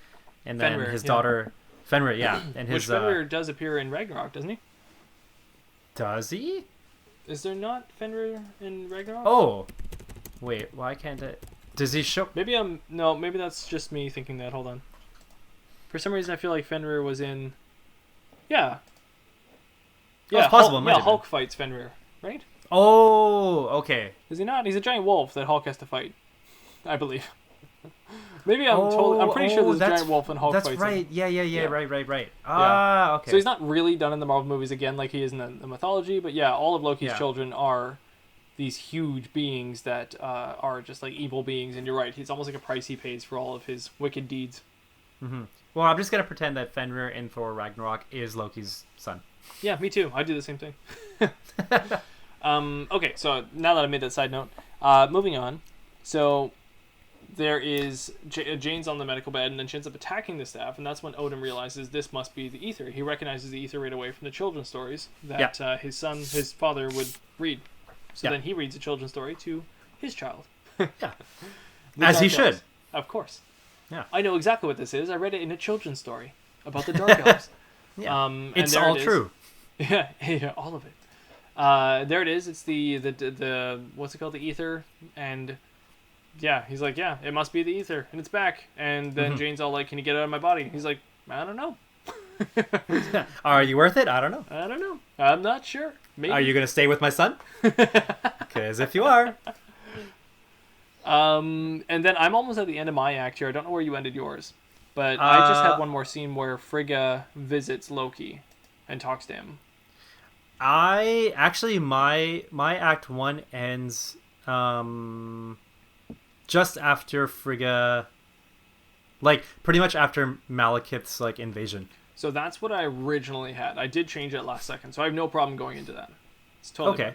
And then Fenrir, his daughter, Fenrir, and his which Fenrir does appear in Ragnarok, doesn't he? Does he? Is there not Fenrir in Ragnarok? Oh, wait, why can't it? Does he show? Maybe maybe that's just me thinking that. Hold on. For some reason, I feel like Fenrir was in. Yeah. Yeah, it's possible. Hulk fights Fenrir, right? Oh, okay. Is he not? He's a giant wolf that Hulk has to fight, I believe. Maybe I'm pretty sure there's a giant wolf and Hulk fights him. That's right. Yeah. Right. Ah, okay. So he's not really done in the Marvel movies again like he is in the mythology, but all of Loki's children are these huge beings that are just like evil beings, and you're right, he's almost like a price he pays for all of his wicked deeds. Mm-hmm. Well, I'm just going to pretend that Fenrir in Thor Ragnarok is Loki's son. Yeah, me too. I do the same thing. Okay, so now that I made that side note, moving on. So there is Jane's on the medical bed, and then she ends up attacking the staff, and that's when Odin realizes this must be the ether. He recognizes the ether right away from the children's stories that his father would read. So then he reads a children's story to his child. As he should. Of course. Yeah. I know exactly what this is. I read it in a children's story about the Dark Elves. It's all true. Yeah, all of it. There it is. It's the what's it called? The ether. And he's like, it must be the ether, and it's back. And then Jane's all like, can you get it out of my body? He's like, I don't know. Are you worth it? I don't know. I don't know. I'm not sure. Maybe. Are you going to stay with my son? Because if you are. And then I'm almost at the end of my act here. I don't know where you ended yours. But I just had one more scene where Frigga visits Loki and talks to him. My act 1 ends just after Frigga, like pretty much after Malakith's like invasion. So that's what I originally had. I did change it last second, so I have no problem going into that. It's totally okay.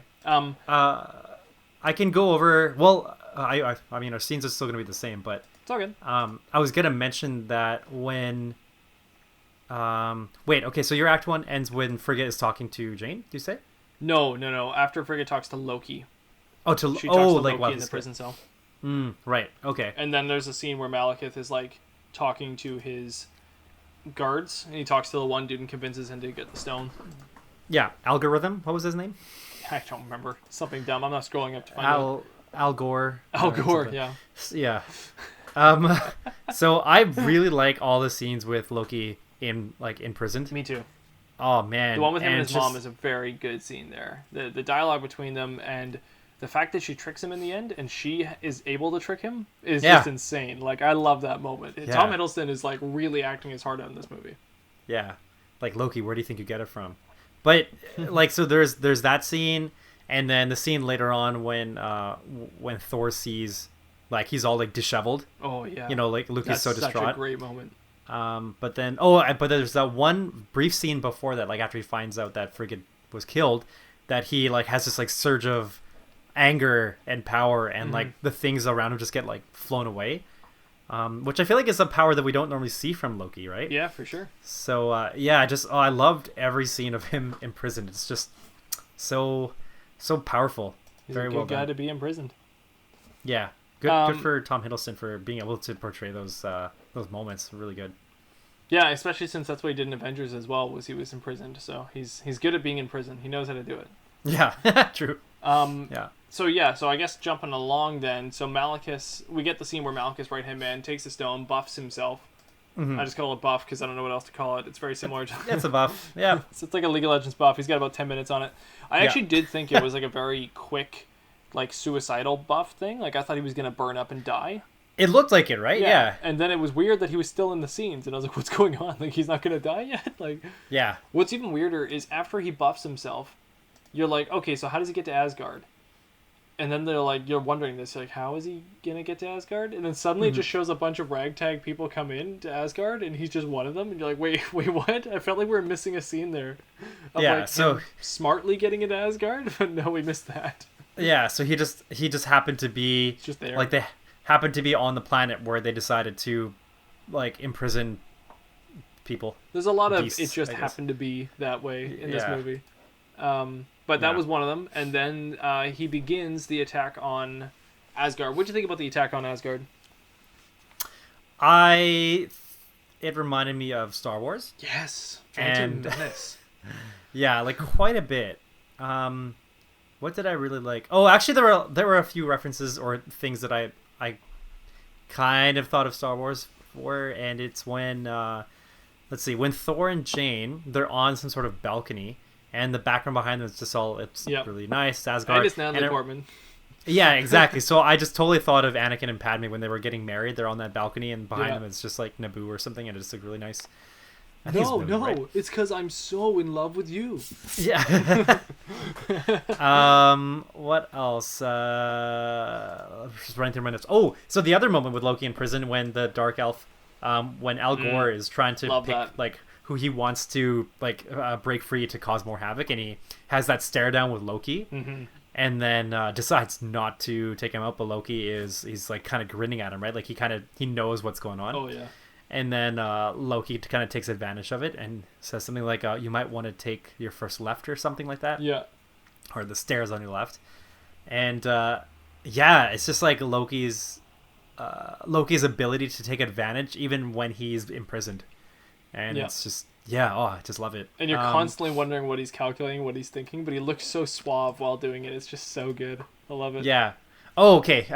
I can go over. Well, I mean, our scenes are still going to be the same, but it's all good. I was going to mention that when. Wait. Okay. So your act 1 ends when Frigga is talking to Jane. Do you say? No. After Frigga talks to Loki. She talks to Loki in the prison cell. Right. Okay. And then there's a scene where Malakith is like talking to his guards, and he talks to the one dude and convinces him to get the stone. Yeah, Algorithm. What was his name? I don't remember. Something dumb. I'm not scrolling up to find out. Al Gore. Al Gore. Yeah. Yeah. So I really like all the scenes with Loki in prison. Me too. Oh man, the one with him and his mom is a very good scene there. The dialogue between them and the fact that she tricks him in the end and she is able to trick him is just insane. Like, I love that moment. Yeah. Tom Hiddleston is like really acting his heart out in this movie. Yeah. Like, Loki, where do you think you get it from? But like, so there's that scene, and then the scene later on when Thor sees, like, he's all like disheveled. Oh yeah. You know, like Loki's so distraught. That's such a great moment. But then there's that one brief scene before that, like after he finds out that Frigga was killed, that he like has this like surge of anger and power and like the things around him just get like flown away, which I feel like is a power that we don't normally see from Loki, right? Yeah, for sure. So I loved every scene of him imprisoned. It's just so powerful. He's Very a good well guy done. to be imprisoned. Yeah, good for Tom Hiddleston for being able to portray those moments. Really good. Yeah, especially since that's what he did in Avengers as well, was he was imprisoned. So he's good at being in prison. He knows how to do it. Yeah, true. Yeah. So I guess jumping along then. So Malakith, we get the scene where Malakith's right-hand man takes the stone, buffs himself. I just call it buff because I don't know what else to call it. It's very similar to... It's a buff, yeah. It's like a League of Legends buff. He's got about 10 minutes on it. I actually did think it was like a very quick, like, suicidal buff thing. Like, I thought he was going to burn up and die. It looked like it, right? Yeah. And then it was weird that he was still in the scenes, and I was like, what's going on? Like, he's not going to die yet? Like, yeah. What's even weirder is after he buffs himself, you're like, okay, so how does he get to Asgard? And then they're like, you're wondering this, like, how is he gonna get to Asgard? And then suddenly it just shows a bunch of ragtag people come in to Asgard, and he's just one of them. And you're like, wait, what? I felt like we were missing a scene there. Of like him smartly getting into Asgard, but no, we missed that. Yeah, so he just happened to be just there. Like they happened to be on the planet where they decided to, like, imprison people. There's a lot of beasts, it just happened to be that way in this movie. But that was one of them, and then he begins the attack on Asgard. What do you think about the attack on Asgard? It reminded me of Star Wars. Yes, and Menace. Yeah, like quite a bit. What did I really like? Oh, actually, there were a few references or things that I kind of thought of Star Wars for, and it's when when Thor and Jane, they're on some sort of balcony. And the background behind them is just it's really nice. Asgard. And it's Natalie Portman. Yeah, exactly. So I just totally thought of Anakin and Padme when they were getting married. They're on that balcony, and behind them it's just like Naboo or something, and it just looked really nice. It's because I'm so in love with you. Yeah. What else? Just running through my notes. Oh, so the other moment with Loki in prison when the Dark Elf, when Al Gore is trying to pick like who he wants to break free to cause more havoc, and he has that stare down with Loki, and then decides not to take him out. But Loki he's like kind of grinning at him, right? Like he knows what's going on. Oh yeah. And then Loki kind of takes advantage of it and says something like, "You might want to take your first left," or something like that. Yeah. Or the stairs on your left, and it's just like Loki's ability to take advantage even when he's imprisoned. And it's just, I just love it. And you're constantly wondering what he's calculating, what he's thinking, but he looks so suave while doing it. It's just so good. I love it. Yeah. Oh, okay.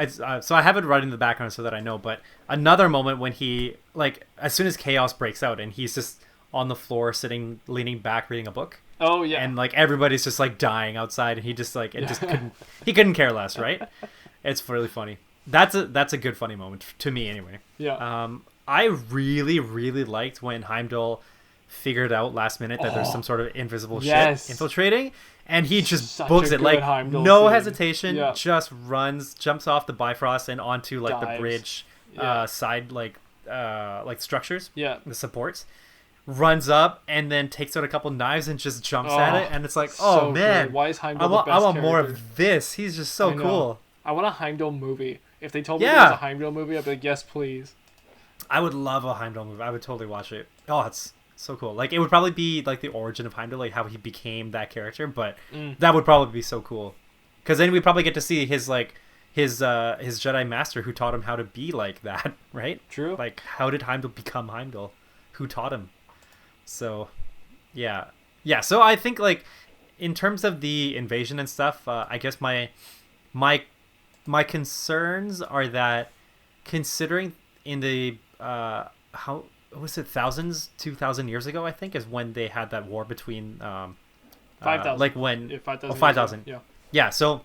So I have it right in the background so that I know, but another moment when he, like, as soon as chaos breaks out and he's just on the floor sitting, leaning back, reading a book. Oh, yeah. And, like, everybody's just, like, dying outside, and he just, like, he couldn't care less, right? It's really funny. That's a good funny moment, to me anyway. Yeah. I really, really liked when Heimdall figured out last minute that there's some sort of invisible shit infiltrating, and he just books it, like, Heimdall no scene. hesitation, just runs, jumps off the Bifrost and onto, like, Dives. the bridge side, like structures, the supports, runs up, and then takes out a couple knives and just jumps at it, and it's like, so man, good. Why is Heimdall the best I want character? more of this. He's just so cool. I want a Heimdall movie. If they told me there was a Heimdall movie, I'd be like, yes, please. I would love a Heimdall movie. I would totally watch it. Oh, it's so cool. Like, it would probably be like the origin of Heimdall, like how he became that character, but that would probably be so cool. Because then we'd probably get to see his Jedi master who taught him how to be like that, right? True. Like, how did Heimdall become Heimdall? Who taught him? So, yeah. So I think, like, in terms of the invasion and stuff, I guess my concerns are that, considering in the how was it 2,000 years ago, I think, is when they had that war between 5,000. like when 5,000. 5,000. Yeah. So,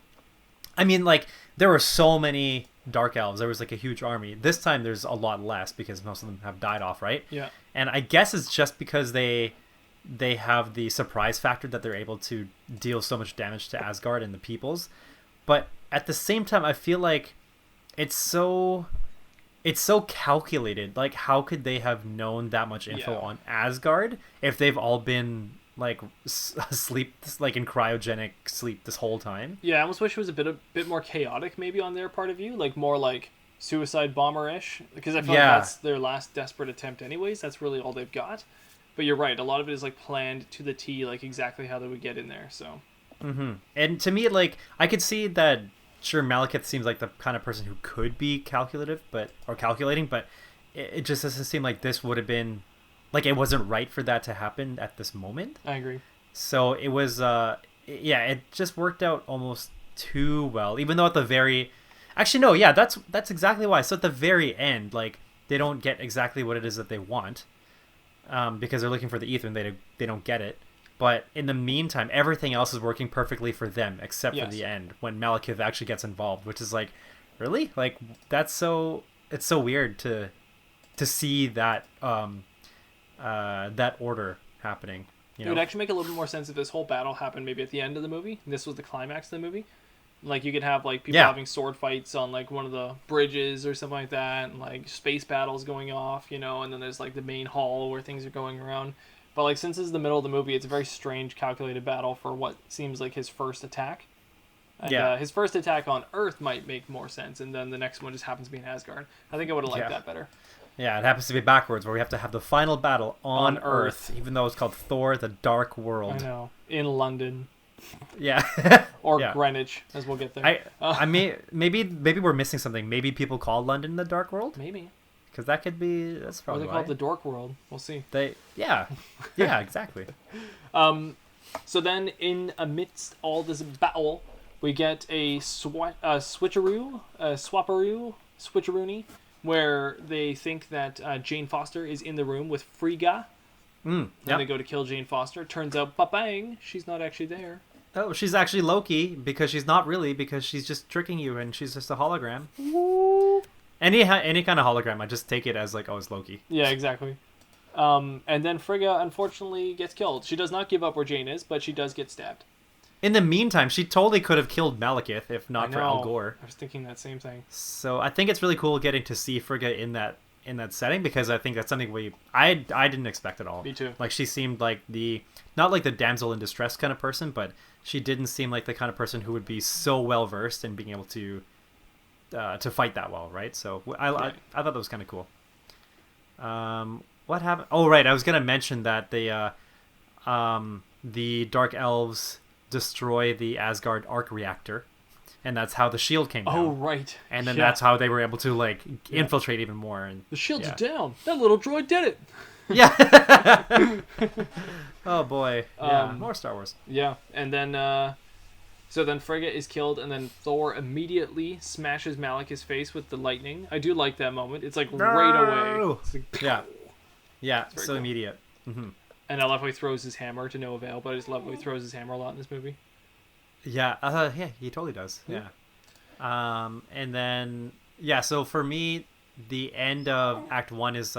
I mean, like, there were so many dark elves. There was like a huge army. This time there's a lot less because most of them have died off, right? Yeah. And I guess it's just because they have the surprise factor that they're able to deal so much damage to Asgard and the peoples. But at the same time, I feel like it's so calculated. Like, how could they have known that much info on Asgard if they've all been sleep, like in cryogenic sleep this whole time. Yeah, I almost wish it was a bit more chaotic, maybe on their part of view, like more like suicide bomber-ish, because I feel like that's their last desperate attempt anyways. That's really all they've got. But you're right, a lot of it is like planned to the T, like exactly how they would get in there. So And to me, like, I could see that, sure, Malakith seems like the kind of person who could be calculating, but it just doesn't seem like this would have been, like, it wasn't right for that to happen at this moment. I agree. So it was it just worked out almost too well, even though at the very, actually no, yeah, that's exactly why. So at the very end, like, they don't get exactly what it is that they want, because they're looking for the ether and they don't get it. But in the meantime, everything else is working perfectly for them except for the end, when Malakith actually gets involved, which is like, really, like, it's so weird to see that that order happening. You know? It would actually make a little bit more sense if this whole battle happened maybe at the end of the movie. And this was the climax of the movie. Like, you could have, like, people having sword fights on, like, one of the bridges or something like that, and, like, space battles going off, you know, and then there's, like, the main hall where things are going around. But, like, since this is the middle of the movie, it's a very strange, calculated battle for what seems like his first attack. And, his first attack on Earth might make more sense, and then the next one just happens to be in Asgard. I think I would have liked that better. Yeah, it happens to be backwards, where we have to have the final battle on Earth, even though it's called Thor: The Dark World. I know. In London. Yeah. Or Greenwich, as we'll get there. Maybe we're missing something. Maybe people call London the Dark World? Maybe. Because that could be... That's probably Or they call it the Dork World. We'll see. Yeah, exactly. So then, in amidst all this battle, we get a switcheroonie, where they think that Jane Foster is in the room with Frigga. And they go to kill Jane Foster. Turns out, ba-bang, she's not actually there. Oh, she's actually Loki, because she's not really, because she's just tricking you, and she's just a hologram. Woo. Any kind of hologram, I just take it as like, oh, it's Loki. Yeah, exactly. And then Frigga, unfortunately, gets killed. She does not give up where Jane is, but she does get stabbed. In the meantime, she totally could have killed Malakith if not for Al Gore. I was thinking that same thing. So I think it's really cool getting to see Frigga in that setting, because I think that's something I didn't expect at all. Me too. Like, she seemed like not like the damsel in distress kind of person, but she didn't seem like the kind of person who would be so well versed in being able to fight that well, right? So I thought that was kind of cool. What happened? Oh, right, I was gonna mention that the Dark Elves destroy the Asgard arc reactor, and that's how the shield came down. Oh, right. And then that's how they were able to, like, infiltrate even more. And the shield's down. That little droid did it. Yeah. Oh boy. Yeah. More Star Wars. Yeah, and then so then Frigga is killed, and then Thor immediately smashes Malakith's face with the lightning. I do like that moment. It's like right away. It's like, yeah. So cool. Immediate. Mm-hmm. And I love how he throws his hammer to no avail, but I just love how he throws his hammer a lot in this movie. Yeah, he totally does. Yeah. And then so for me, the end of Act 1 is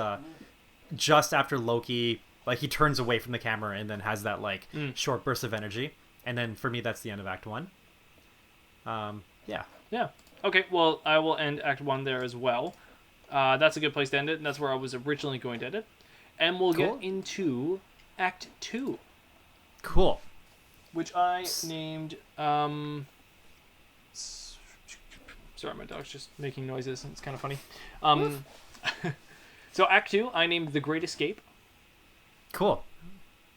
just after Loki, like, he turns away from the camera and then has that, like, short burst of energy. And then for me, that's the end of Act 1. Yeah. Okay, well, I will end Act 1 there as well. That's a good place to end it, and that's where I was originally going to end it. And we'll get into Act 2. Cool. Which I named... Sorry, my dog's just making noises. It's kind of funny. So Act 2, I named The Great Escape. Cool.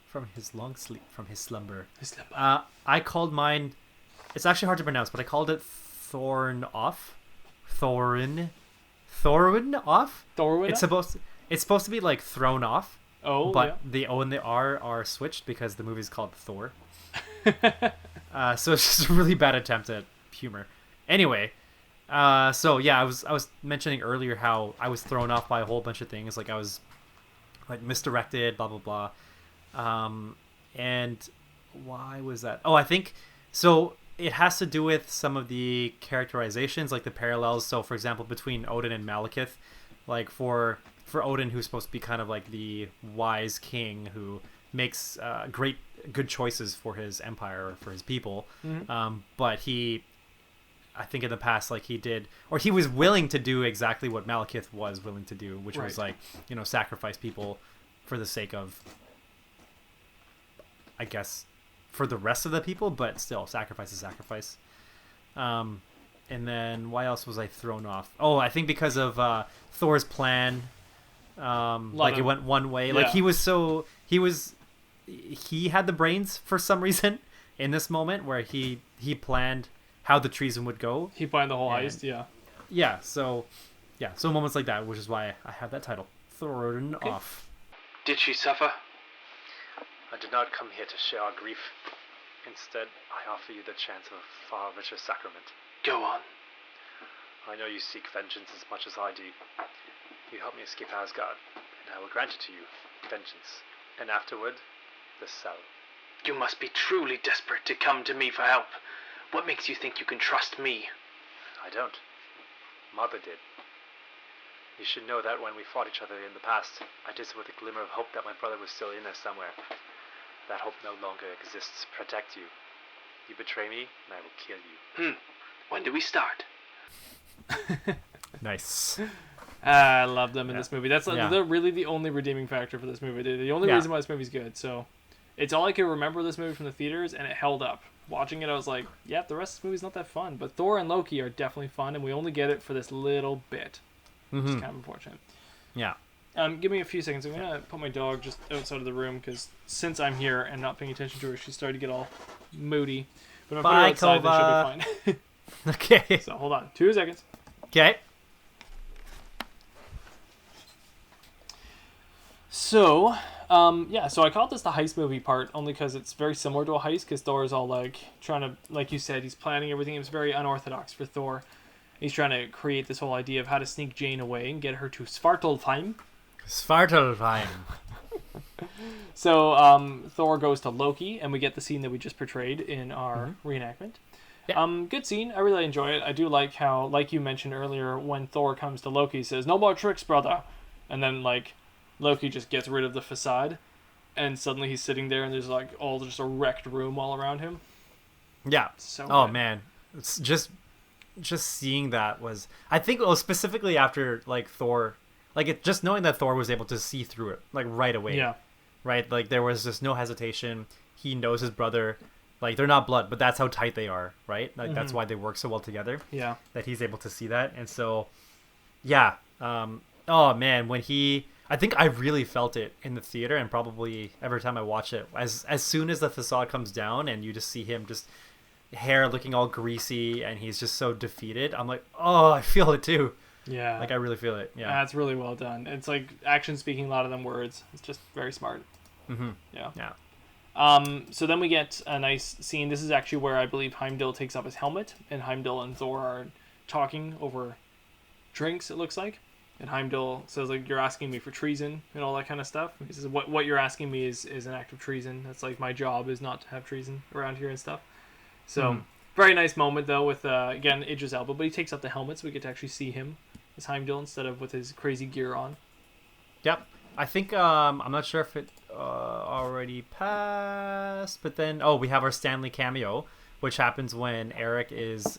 From his long sleep, from his slumber. I called mine... It's actually hard to pronounce, but I called it Thorn Off. Thorn Off? It's supposed to be like thrown off. Oh, but the O and the R are switched because the movie's called Thor. So it's just a really bad attempt at humor. Anyway, I was mentioning earlier how I was thrown off by a whole bunch of things. Like, I was, like, misdirected, blah blah blah. And why was that? Oh, I think so. It has to do with some of the characterizations, like the parallels. So, for example, between Odin and Malakith, like for Odin, who's supposed to be kind of like the wise king who makes good choices for his empire or for his people, but I think in the past, like, he was willing to do exactly what Malakith was willing to do, which was, like, sacrifice people for the sake of I guess, for the rest of the people, but still, sacrifice is sacrifice. And then why else was I thrown off? Oh, I think because of Thor's plan. Like it went one way. Like he had the brains for some reason in this moment where he planned how the treason would go. He planned the whole heist. Yeah. So moments like that, which is why I have that title, thrown off. Did she suffer? I did not come here to share our grief. Instead, I offer you the chance of a far richer sacrament. Go on. I know you seek vengeance as much as I do. You help me escape Asgard, and I will grant it to you, vengeance. And afterward, the cell. You must be truly desperate to come to me for help. What makes you think you can trust me? I don't. Mother did. You should know that when we fought each other in the past, I did so with a glimmer of hope that my brother was still in there somewhere. That hope no longer exists to protect you. You betray me, and I will kill you. When do we start? Nice. I love them in this movie. That's they're really the only redeeming factor for this movie. They're the only reason why this movie's good. So it's all I can remember this movie from the theaters, and it held up. Watching it, I was like, the rest of the movie's not that fun. But Thor and Loki are definitely fun, and we only get it for this little bit. Which is kind of unfortunate. Yeah. Give me a few seconds. I'm going to put my dog just outside of the room, because since I'm here and not paying attention to her, she's starting to get all moody. But if I put her outside, then she'll be fine. Okay. So hold on. 2 seconds. Okay. So, so I called this the heist movie part only because it's very similar to a heist, because Thor is all like trying to, like you said, he's planning everything. It was very unorthodox for Thor. He's trying to create this whole idea of how to sneak Jane away and get her to Svartalfheim. Svartalfheim. So, Thor goes to Loki, and we get the scene that we just portrayed in our reenactment. Yeah. Good scene. I really enjoy it. I do like how, like you mentioned earlier, when Thor comes to Loki, he says, "No more tricks, brother." And then, like, Loki just gets rid of the facade, and suddenly he's sitting there, and there's, like, all just a wrecked room all around him. Yeah. So good. Man. It's just seeing that was, I think, specifically after, like, Thor, like, just knowing that Thor was able to see through it, like, right away. Yeah. Right? Like, there was just no hesitation. He knows his brother. Like, they're not blood, but that's how tight they are, right? Like, that's why they work so well together. Yeah. That he's able to see that. And so, yeah. Oh, man, when I think I really felt it in the theater, and probably every time I watch it. As soon as the facade comes down and you just see him just hair looking all greasy and he's just so defeated, I'm like, oh, I feel it too. Yeah. Like, I really feel it. Yeah. That's really well done. It's like action speaking louder than words. It's just very smart. Mm-hmm. Yeah. Yeah. So then we get a nice scene. This is actually where I believe Heimdall takes off his helmet, and Heimdall and Thor are talking over drinks, it looks like. And Heimdall says, like, "You're asking me for treason," and all that kind of stuff. He says, what you're asking me is an act of treason. That's like, my job is not to have treason around here and stuff. So, very nice moment, though, with, again, Idris Elba. But he takes off the helmet, so we get to actually see him as Heimdall instead of with his crazy gear on. Yep. I think, I'm not sure if it already passed, but then, we have our Stanley cameo, which happens when Eric is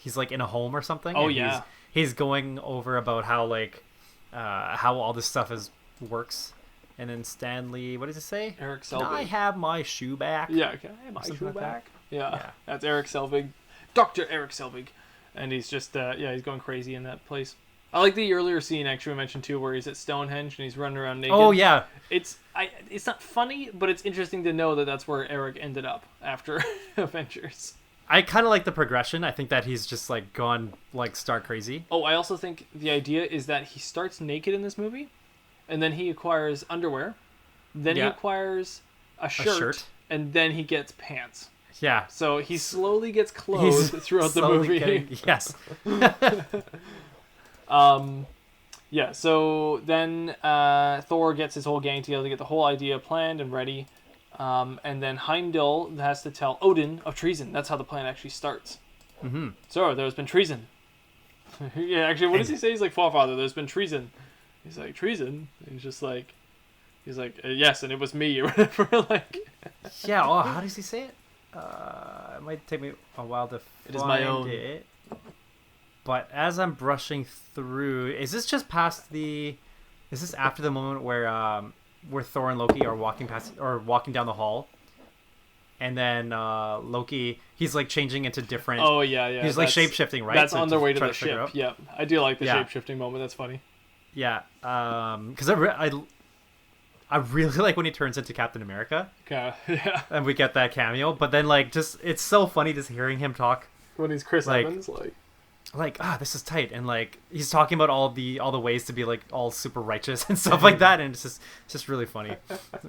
he's like in a home or something. Oh, yeah. He's going over about how, like, how all this stuff works. And then Stanley, what does it say? Eric Selvig. Can I have my shoe back? Yeah, can I have my shoe back? Yeah, that's Eric Selvig. Dr. Eric Selvig. And he's just, he's going crazy in that place. I like the earlier scene, actually, I mentioned, too, where he's at Stonehenge and he's running around naked. Oh, yeah. It's not funny, but it's interesting to know that that's where Eric ended up after Avengers. I kind of like the progression. I think that he's just, like, gone, like, stark crazy. Oh, I also think the idea is that he starts naked in this movie, and then he acquires underwear, then he acquires a shirt, and then he gets pants. Yeah. So he slowly gets clothed throughout the movie. Yes. So then Thor gets his whole gang together to get the whole idea planned and ready. And then Heimdall has to tell Odin of treason. That's how the plan actually starts. Mm-hmm. So, there's been treason. Yeah, actually, what does he say? He's like, "Forefather, there's been treason." He's like, "Treason?" And he's like, "Yes, and it was me," or whatever. Like, yeah. Oh, how does he say it? It might take me a while to find it. It is my own. But as I'm brushing through, is this just past the? Is this after the moment where Thor and Loki are walking down the hall, and then Loki, he's like changing into different. Oh yeah. He's like shape shifting, right? That's So on their way to try the figure ship. out. Yeah, I do like the Yeah. shape shifting moment. That's funny. Yeah, because I really like when he turns into Captain America, Okay. Yeah. and we get that cameo. But then like just it's so funny just hearing him talk. When he's Chris Like- Evans, like. This is tight, and like he's talking about all the ways to be like all super righteous and stuff like that, and it's just really funny.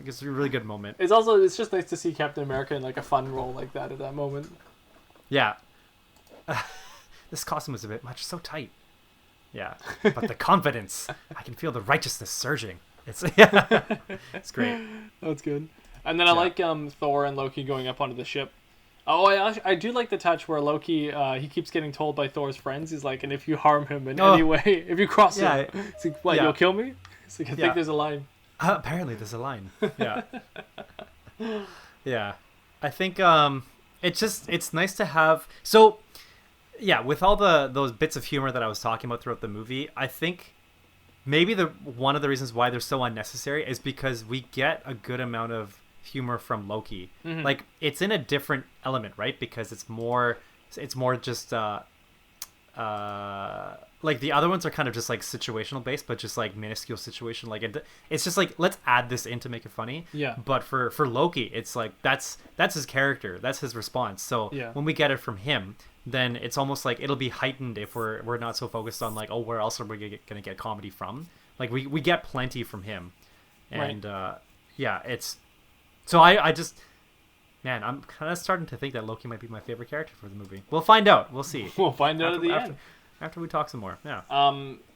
It's a really good moment. It's just nice to see Captain America in like a fun role like that at that moment. Yeah, this costume was a bit much, so tight. Yeah, but the confidence, I can feel the righteousness surging. It's it's great. That's good. And then I like Thor and Loki going up onto the ship. Oh, I do like the touch where Loki, he keeps getting told by Thor's friends, he's like, and if you harm him in any way, if you cross him, it's like, what, you'll kill me? It's like, I think there's a line. Apparently there's a line. Yeah. Yeah. I think it's nice to have. So yeah, with all those bits of humor that I was talking about throughout the movie, I think maybe one of the reasons why they're so unnecessary is because we get a good amount of humor from Loki. Mm-hmm. Like it's in a different element, right? Because it's more just like the other ones are kind of just like situational based, but just like minuscule situation. Like it's just like, let's add this in to make it funny. Yeah. But for Loki, it's like that's his character, that's his response. So Yeah. when we get it from him, then it's almost like it'll be heightened if we're not so focused on like, oh, where else are we gonna get comedy from? Like we get plenty from him, and yeah, it's so I just. Man, I'm kind of starting to think that Loki might be my favorite character for the movie. We'll find out. We'll see. We'll find out at the end. After we talk some more. Yeah.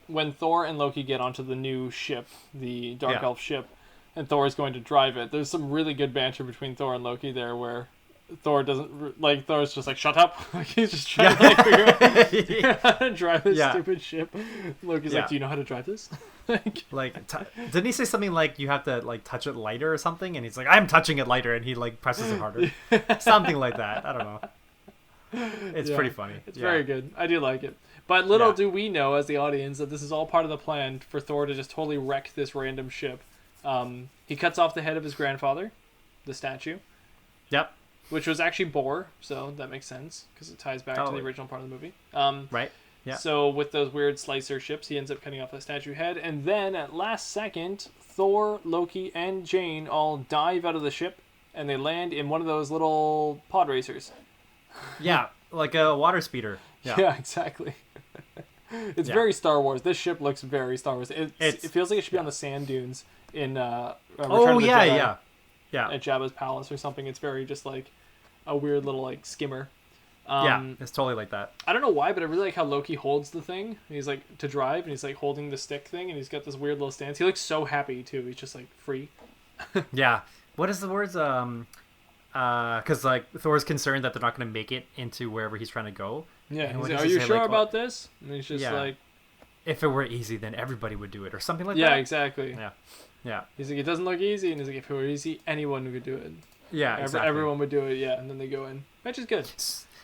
When Thor and Loki get onto the new ship, the Dark Yeah. Elf ship, and Thor is going to drive it, there's some really good banter between Thor and Loki there where Thor's just like, shut up. Like, he's just trying to like, figure out how to drive this stupid ship. Loki's like, do you know how to drive this? Didn't he say something like you have to like touch it lighter or something? And he's like, I'm touching it lighter, and he like presses it harder. Something like that. I don't know. It's pretty funny. It's very good. I do like it. But little do we know as the audience that this is all part of the plan for Thor to just totally wreck this random ship. He cuts off the head of his grandfather, the statue. Yep. Which was actually Boar, so that makes sense because it ties back to the original part of the movie. Right. Yeah. So with those weird slicer ships, he ends up cutting off the statue head, and then at last second, Thor, Loki, and Jane all dive out of the ship, and they land in one of those little pod racers. Yeah, like a water speeder. Yeah, exactly. It's very Star Wars. This ship looks very Star Wars. It feels like it should be on the sand dunes in Return of the Jedi. Yeah. At Jabba's palace or something. It's very just like a weird little like skimmer. It's totally like that. I don't know why, but I really like how Loki holds the thing. He's like to drive, and he's like holding the stick thing, and he's got this weird little stance. He looks so happy too. He's just like free. Yeah. What is the words? Because like Thor's concerned that they're not going to make it into wherever he's trying to go. Yeah. And He's what like, does are he you say, sure like, about this? And he's just like, if it were easy, then everybody would do it, or something like that. yeah, exactly. Yeah. Yeah. He's like, it doesn't look easy, and he's like, if it were easy, anyone would do it. Yeah. Exactly. Everyone would do it. Yeah, and then they go in, which is good.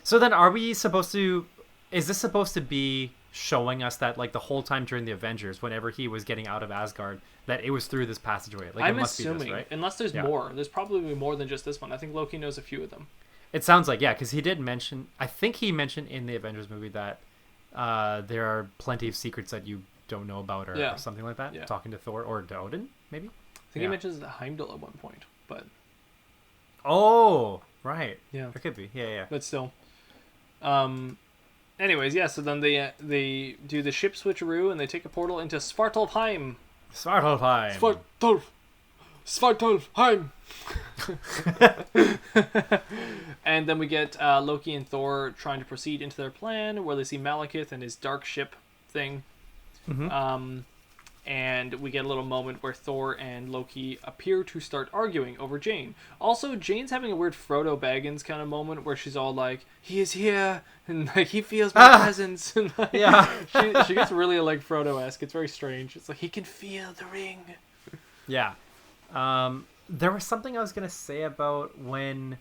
So then are we supposed to... Is this supposed to be showing us that, like, the whole time during the Avengers, whenever he was getting out of Asgard, that it was through this passageway? Like, I'm it must assuming, be this, right? unless there's more. There's probably more than just this one. I think Loki knows a few of them. It sounds like, yeah, because he did mention... I think he mentioned in the Avengers movie that there are plenty of secrets that you don't know about or something like that. Yeah. Talking to Thor or to Odin, maybe? I think he mentions Heimdall at one point, but... Oh, right. Yeah. It could be. Yeah. But still... Anyways, yeah, so then they do the ship switcheroo and they take a portal into Svartalfheim. Svartalfheim! And then we get Loki and Thor trying to proceed into their plan where they see Malakith and his dark ship thing. Mm-hmm. And we get a little moment where Thor and Loki appear to start arguing over Jane. Also, Jane's having a weird Frodo Baggins kind of moment where she's all like, he is here, and like he feels my presence. And like, she gets really like Frodo-esque. It's very strange. It's like, he can feel the ring. Yeah. There was something I was going to say about when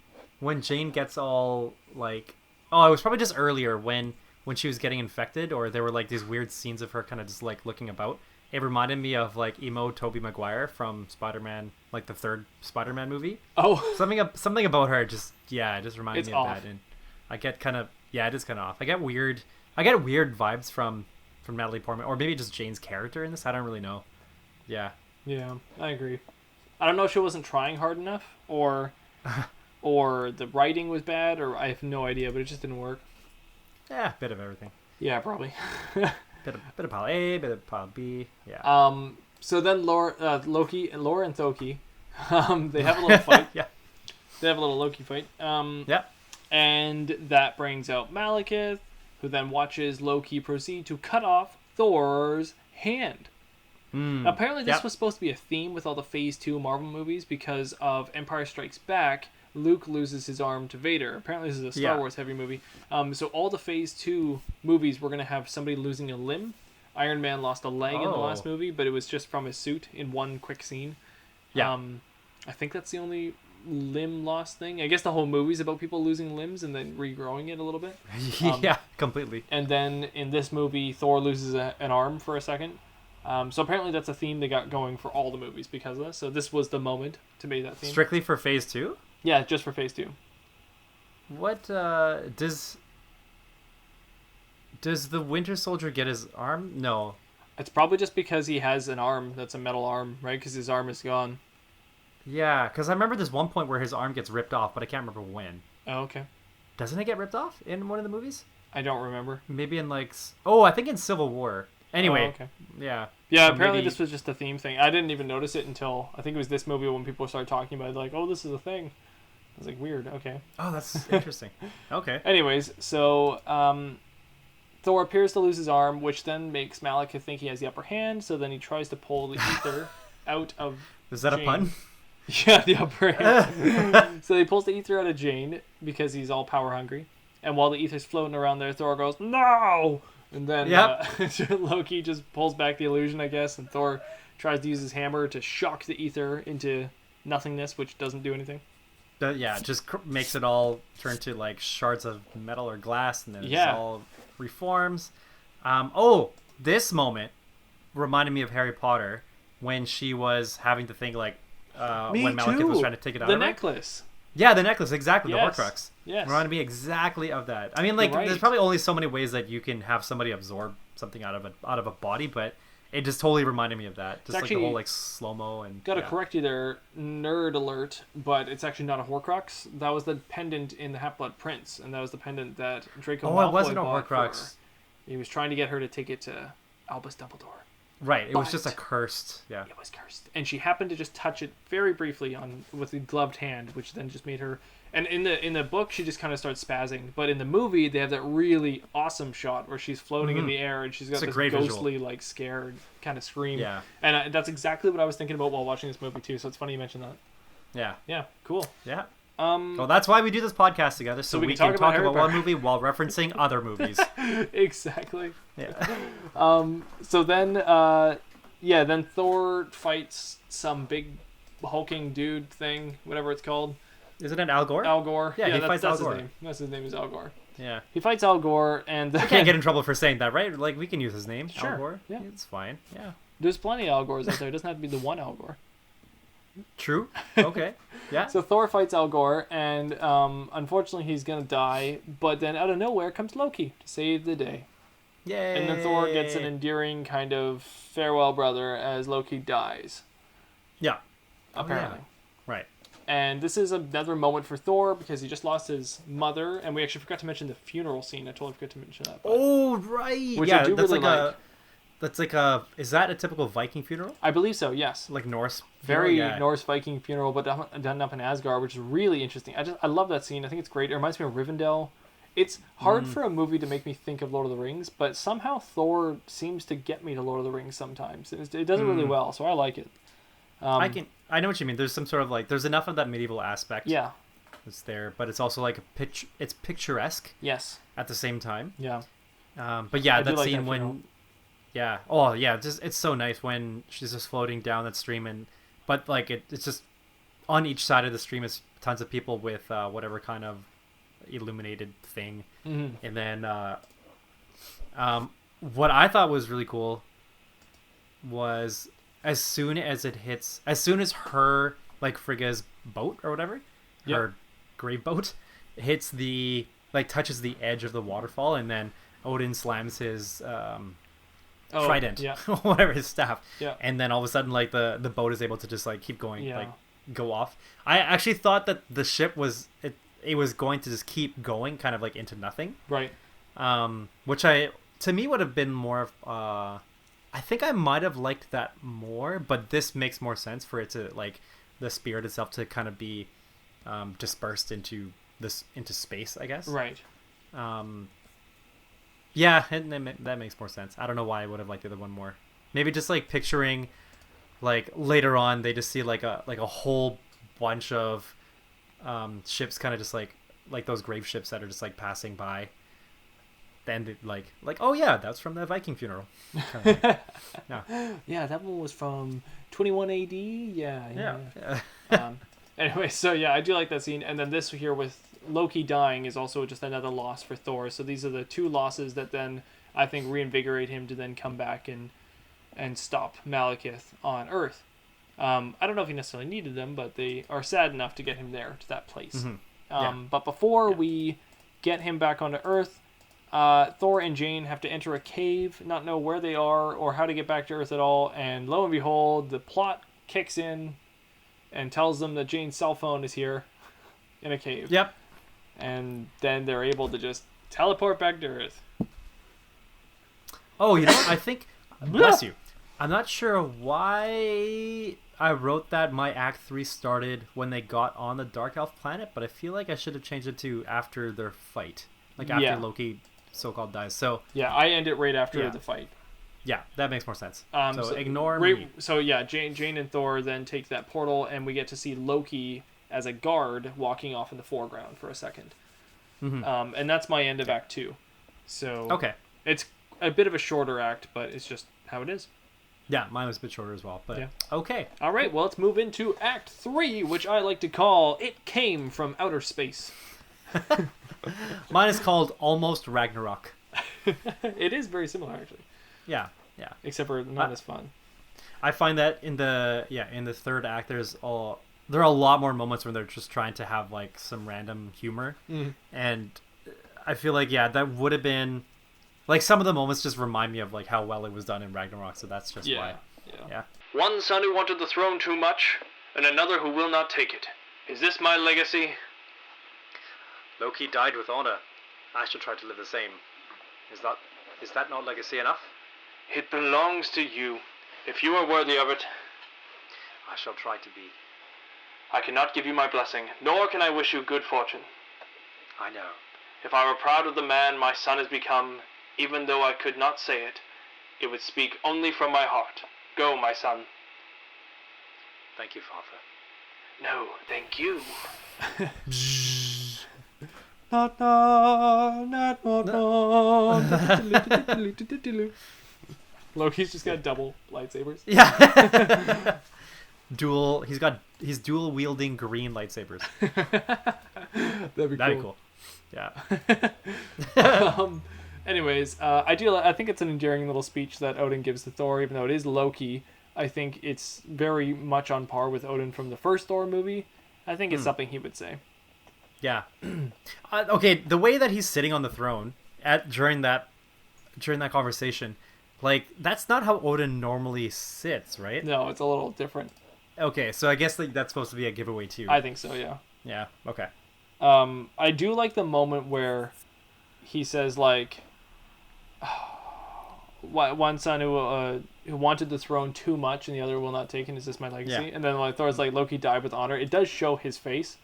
Jane gets all like... Oh, it was probably just earlier when she was getting infected, or there were like these weird scenes of her kind of just like looking about. it reminded me of like emo Tobey Maguire from Spider-Man, like the third Spider-Man movie. Oh, Something about her just reminded It's me of off. that, and I get kind of it is kind of off. I get weird vibes from Natalie Portman, or maybe just Jane's character in this. I don't really know. Yeah. yeah, I agree. I don't know if she wasn't trying hard enough, or the writing was bad, or I have no idea, but it just didn't work. Yeah, bit of everything. Yeah, probably. Bit of pile A, bit of pile B. Yeah. So then Laura and Loki, they have a little fight. Yeah. They have a little Loki fight. Yeah. And that brings out Malakith, who then watches Loki proceed to cut off Thor's hand. Apparently this was supposed to be a theme with all the Phase 2 Marvel movies because of Empire Strikes Back. Luke loses his arm to Vader. Apparently this is a Star Wars heavy movie. So all the Phase 2 movies were going to have somebody losing a limb. Iron Man lost a leg in the last movie, but it was just from his suit in one quick scene. Yeah. I think that's the only limb loss thing. I guess the whole movie's about people losing limbs and then regrowing it a little bit. Yeah, completely. And then in this movie, Thor loses an arm for a second. So apparently that's a theme they got going for all the movies because of this. So this was the moment to make that theme. Strictly for Phase 2? Yeah, just for Phase 2. What does the Winter Soldier get his arm? No. It's probably just because he has an arm that's a metal arm, right? Because his arm is gone. Yeah, because I remember there's one point where his arm gets ripped off, but I can't remember when. Oh, okay. Doesn't it get ripped off in one of the movies? I don't remember. Maybe in like... Oh, I think in Civil War. Anyway, okay. Yeah. Yeah, So apparently maybe- this was just a theme thing. I didn't even notice it until, I think it was this movie when people started talking about it, like, oh, this is a thing. I was like, weird, okay. Oh, that's interesting. Okay. Anyways, so Thor appears to lose his arm, which then makes Malakith think he has the upper hand, so then he tries to pull the ether out of Is that Jane. a pun? Yeah, the upper hand. So he pulls the ether out of Jane because he's all power hungry. And while the ether's floating around there, Thor goes, no! And then Loki just pulls back the illusion, I guess, and Thor tries to use his hammer to shock the ether into nothingness, which doesn't do anything. It just makes it all turn to like shards of metal or glass, and then it all reforms. This moment reminded me of Harry Potter when she was having the thing like when Malakith was trying to take it out of her. The necklace. Yeah, the necklace, exactly. Yes. The Horcrux. Yes. Reminded me exactly of that. I mean, like, Right. there's probably only so many ways that you can have somebody absorb something out of a body, but it just totally reminded me of that. Just like the whole like slow mo and. Gotta correct you there, nerd alert, but it's actually not a Horcrux. That was the pendant in the Half-Blood Prince, and that was the pendant that Draco Malfoy it wasn't a bought Horcrux. He was trying to get her to take it to Albus Dumbledore. Right. It was But- just a cursed. Yeah. It was cursed, and she happened to just touch it very briefly with a gloved hand, which then just made her. And in the book, she just kind of starts spazzing, but in the movie, they have that really awesome shot where she's floating in the air and she's got It's a this great ghostly, visual. like scared kind of scream. Yeah. And that's exactly what I was thinking about while watching this movie too. So it's funny you mentioned that. Yeah. Yeah, cool. Yeah. Well, that's why we do this podcast together, so we can talk about one movie while referencing other movies. Exactly. Yeah. So then, then Thor fights some big hulking dude thing, whatever it's called. Isn't it Al Gore? Al Gore. Yeah, he fights Al that's Gore. his name. That's his name is Al Gore. Yeah. He fights Al Gore, and We can't get in trouble for saying that, right? Like, we can use his name. Sure. Al Gore. Yeah. It's fine. Yeah. There's plenty of Al Gores out there. It doesn't have to be the one Al Gore. True. Okay. Yeah. So Thor fights Al Gore, and unfortunately he's gonna die. But then out of nowhere comes Loki to save the day. Yay. And then Thor gets an endearing kind of farewell brother as Loki dies. Yeah. Apparently. Right. And this is another moment for Thor because he just lost his mother, and we actually forgot to mention the funeral scene. I totally forgot to mention that. But Oh, right. Which yeah, I do that's really like like. That's like a. Is that a typical Viking funeral? I believe so. Yes. Like Norse. Very funeral? Yeah. Norse Viking funeral, but done up in Asgard, which is really interesting. I love that scene. I think it's great. It reminds me of Rivendell. It's hard for a movie to make me think of Lord of the Rings, but somehow Thor seems to get me to Lord of the Rings sometimes. It does it really well, so I like it. I know what you mean. There's some sort of like. There's enough of that medieval aspect. Yeah. It's there, but it's also like it's picturesque Yes. at the same time. Yeah. But yeah, I do that like scene that when. funeral. Yeah. Oh yeah. It's so nice when she's just floating down that stream but like it's just on each side of the stream is tons of people with whatever kind of illuminated thing, and then what I thought was really cool was as soon as her like Frigga's boat or whatever, her grave boat hits touches the edge of the waterfall, and then Odin slams his trident, whatever, his staff, and then all of a sudden like the boat is able to just like keep going, like go off. I actually thought that the ship was it was going to just keep going, kind of like into nothing, right? Which to me would have been more of I think I might have liked that more, but this makes more sense for it to like the spirit itself to kind of be dispersed into space, I guess. Right. Yeah, and that makes more sense. I don't know why I would have liked the other one more. Maybe just like picturing, like later on, they just see like a whole bunch of ships, kind of just like those grave ships that are just like passing by. Then they, like oh yeah, that's from the Viking funeral. Yeah, that one was from 21 AD. Yeah. Anyway, so yeah, I do like that scene, and then this here with Loki dying is also just another loss for Thor. So these are the two losses that then I think reinvigorate him to then come back and stop Malakith on Earth. I don't know if he necessarily needed them, but they are sad enough to get him there to that place. Mm-hmm. But before we get him back onto Earth, Thor and Jane have to enter a cave, not know where they are or how to get back to Earth at all, and lo and behold, the plot kicks in and tells them that Jane's cell phone is here in a cave. Yep. And then they're able to just teleport back to Earth. Oh, you know what? I think... Bless you. I'm not sure why I wrote that my Act 3 started when they got on the Dark Elf planet, but I feel like I should have changed it to after their fight. Like after Loki so-called dies. So yeah, I end it right after the fight. Yeah, that makes more sense. So ignore me. So yeah, Jane and Thor then take that portal, and we get to see Loki as a guard walking off in the foreground for a second. Mm-hmm. And that's my end of Act 2. So okay, it's a bit of a shorter act, but it's just how it is. Yeah, mine was a bit shorter as well, but okay. All right, well, let's move into Act 3, which I like to call It Came from Outer Space. Mine is called Almost Ragnarok. It is very similar, actually. Yeah. Except for not as fun. I find that in the third act, there are a lot more moments when they're just trying to have like some random humor, and I feel like that would have been like some of the moments just remind me of like how well it was done in Ragnarok. So that's just why. Yeah. One son who wanted the throne too much, and another who will not take it. Is this my legacy? Loki died with honor. I shall try to live the same. Is that not legacy enough? It belongs to you. If you are worthy of it, I shall try to be. I cannot give you my blessing, nor can I wish you good fortune. I know. If I were proud of the man my son has become, even though I could not say it, it would speak only from my heart. Go, my son. Thank you, Father. No, thank you. Loki's just got double lightsabers. Yeah. He's dual wielding green lightsabers. That'd be cool. Yeah. Anyways, I think it's an endearing little speech that Odin gives to Thor, even though it is Loki. I think it's very much on par with Odin from the first Thor movie. I think it's something he would say. Yeah. Okay, the way that he's sitting on the throne during that conversation, like that's not how Odin normally sits, right? No, it's a little different. Okay, so I guess like, that's supposed to be a giveaway too. I think so, yeah. Yeah. Okay. I do like the moment where he says like, one son who wanted the throne too much and the other will not take it. Is this my legacy? Yeah. And then like Thor's like, Loki died with honor. It does show his face,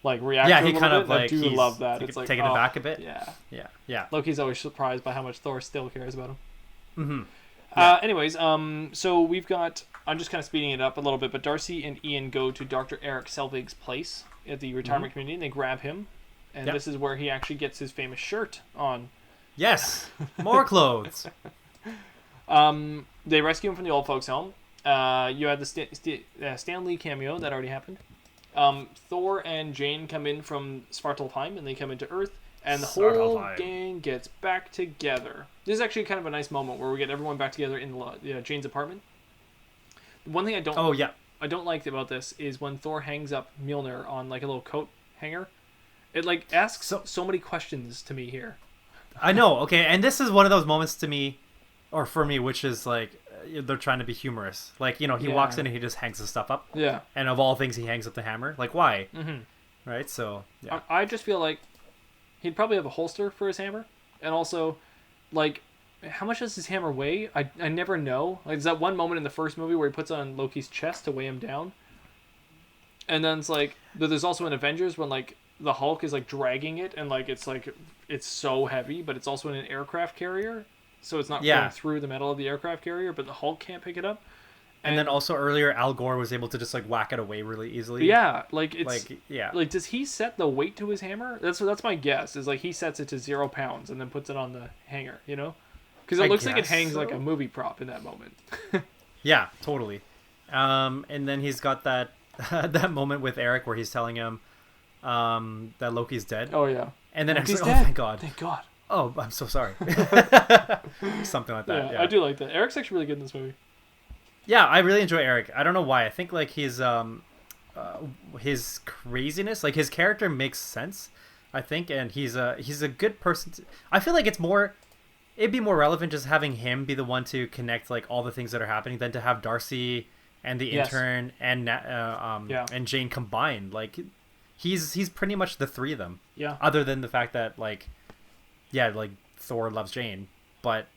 like react. Yeah, he kind of like. I do love that. It's like taken aback a bit. Yeah. Loki's always surprised by how much Thor still cares about him. Mm-hmm. Yeah. Anyways, so we've got. I'm just kind of speeding it up a little bit, but Darcy and Ian go to Dr. Eric Selvig's place at the retirement community, and they grab him, and this is where he actually gets his famous shirt on. Yes, more clothes. They rescue him from the old folks' home. You had the Stan Lee cameo that already happened. Thor and Jane come in from Svartalfheim, and they come into Earth, and the Start whole time. gang gets back together. This is actually kind of a nice moment where we get everyone back together in Jane's apartment. One thing I don't Oh yeah. I don't like about this is when Thor hangs up Mjolnir on like a little coat hanger. It like asks so many questions to me here. I know. Okay, and this is one of those moments to me, or for me, which is like they're trying to be humorous. Like, you know, he walks in and he just hangs the stuff up. Yeah. And of all things, he hangs up the hammer. Like, why? Mm-hmm. Right. So yeah. I just feel like he'd probably have a holster for his hammer, and also, like, how much does his hammer weigh? I never know. Like, there's that one moment in the first movie where he puts it on Loki's chest to weigh him down. And then it's like, there's also in Avengers when, like, the Hulk is, like, dragging it, and, like, it's so heavy, but it's also in an aircraft carrier, so it's not going through the metal of the aircraft carrier, but the Hulk can't pick it up. And then also earlier, Al Gore was able to just, like, whack it away really easily. Yeah, like, it's... Like, yeah. Like, does he set the weight to his hammer? That's my guess, is, like, he sets it to 0 pounds and then puts it on the hanger, you know? Because it looks like it hangs like a movie prop in that moment. Yeah, totally. And then he's got that that moment with Eric where he's telling him that Loki's dead. Oh, yeah. And then Loki's Eric's like, dead. oh, thank God. Thank God. Oh, I'm so sorry. Something like that. Yeah, I do like that. Eric's actually really good in this movie. Yeah, I really enjoy Eric. I don't know why. I think like his craziness, like his character makes sense, I think, and he's a good person. I feel like it'd be more relevant just having him be the one to connect like all the things that are happening than to have Darcy and the intern and and Jane combined. Like he's pretty much the three of them. Yeah. Other than the fact that like Thor loves Jane, but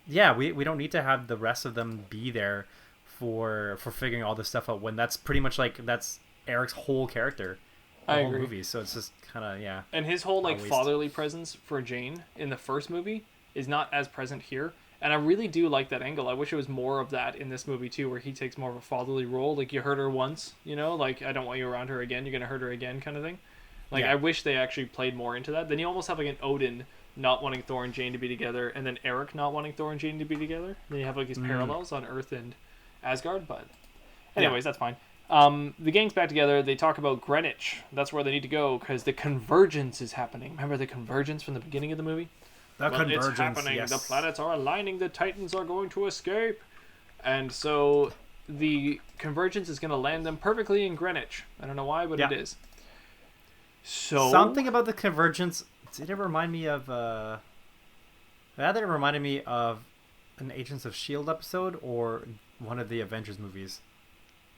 yeah, we don't need to have the rest of them be there for figuring all this stuff out when that's pretty much like that's Eric's whole character. I whole agree. movie, so it's just kind of And his whole like fatherly presence for Jane in the first movie is not as present here, and I really do like that angle. I wish it was more of that in this movie too, where he takes more of a fatherly role. Like, you hurt her once, you know, like, I don't want you around her again. You're gonna hurt her again, kind of thing. Like, I wish they actually played more into that. Then you almost have like an Odin not wanting Thor and Jane to be together, and then Eric not wanting Thor and Jane to be together. Then you have like these parallels on Earth and Asgard, but anyways, that's fine. The gang's back together. They talk about Greenwich. That's where they need to go because the convergence is happening. Remember the convergence from the beginning of the movie? convergence. It's happening. Yes. The planets are aligning. The Titans are going to escape. And so the convergence is going to land them perfectly in Greenwich. I don't know why, but it is. So Something about the convergence. Did it remind me of? Rather, it reminded me of an Agents of S.H.I.E.L.D. episode or one of the Avengers movies.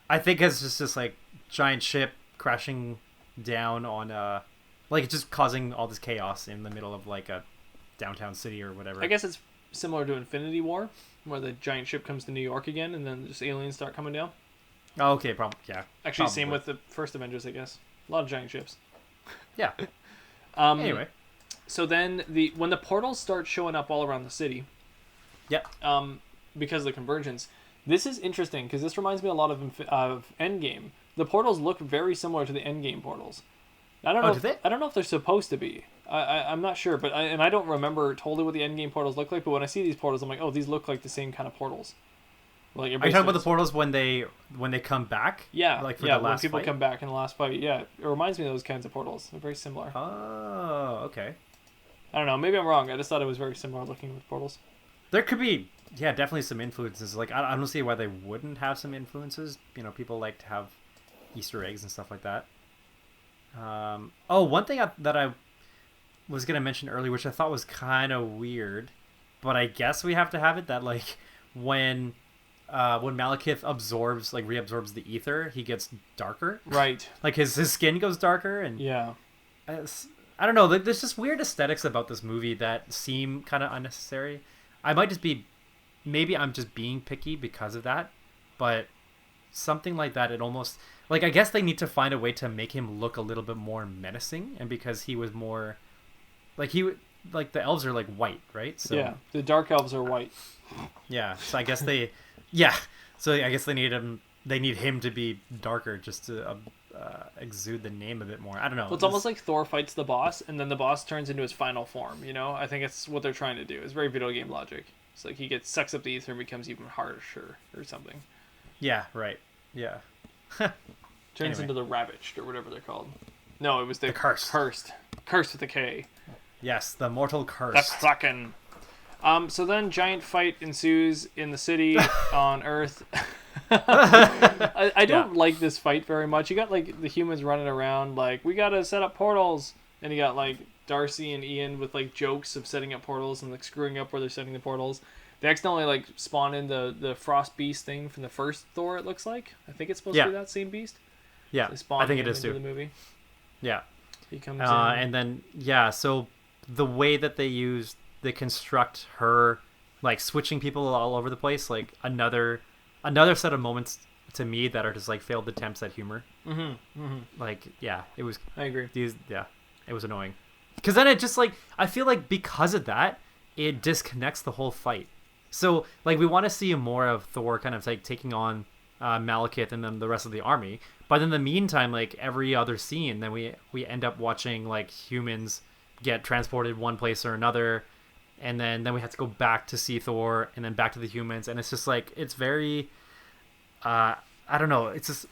I think it's just this like giant ship crashing down on like just causing all this chaos in the middle of like a downtown city or whatever. I guess it's similar to Infinity War, where the giant ship comes to New York again, and then just aliens start coming down. Oh, okay, probably yeah. Actually, same with the first Avengers, I guess. A lot of giant ships. Yeah. Anyway. So then when the portals start showing up all around the city, because of the convergence, this is interesting because this reminds me a lot of Endgame. The portals look very similar to the Endgame portals. I don't know. Do they? I don't know if they're supposed to be. I'm not sure, but I don't remember totally what the Endgame portals look like. But when I see these portals, I'm like, oh, these look like the same kind of portals. Like, are you talking about the portals when they come back? Yeah, like for yeah. the last when people fight? come back in the last fight, yeah, it reminds me of those kinds of portals. They're very similar. Oh, okay. I don't know. Maybe I'm wrong. I just thought it was very similar looking with portals. There could be, definitely some influences. Like I don't see why they wouldn't have some influences. You know, people like to have Easter eggs and stuff like that. One thing that I was gonna mention earlier, which I thought was kind of weird, but I guess we have to have it, that like when Malakith reabsorbs the ether, he gets darker. Right. Like his skin goes darker, and yeah. I don't know. There's just weird aesthetics about this movie that seem kind of unnecessary. Maybe I'm just being picky because of that, but something like that, it almost, like, I guess they need to find a way to make him look a little bit more menacing, and because he was more, like, the elves are, like, white, right? So, yeah, the dark elves are white. Yeah, so I guess they need him to be darker just to exude the name a bit more. I don't know. Well, it's almost like Thor fights the boss, and then the boss turns into his final form, you know? I think it's what they're trying to do. It's very video game logic. It's like he sucks up the ether and becomes even harsher or something. Yeah, right. Yeah. Turns into the Ravaged or whatever they're called. No, it was the Cursed. Cursed with a K. Yes, the mortal The curse. Kraken. So then giant fight ensues in the city on Earth. I don't like this fight very much. You got like the humans running around like, we gotta set up portals, and you got like Darcy and Ian with like jokes of setting up portals and like screwing up where they're setting the portals. They accidentally like spawn in the frost beast thing from the first Thor. It looks like, I think it's supposed to be that same beast. Yeah, They spawn I think it him is into too. the movie. Yeah. He comes in. And then so the way that they construct her, like switching people all over the place, like another set of moments to me that are just like failed attempts at humor. Like, yeah, it was. I agree. It was annoying. Because then it just like, I feel like because of that, it disconnects the whole fight. So like we want to see more of Thor kind of like taking on Malakith and then the rest of the army. But in the meantime, like every other scene, then we end up watching like humans get transported one place or another, and then we have to go back to see Thor and then back to the humans, and it's just like it's very I don't know, it's just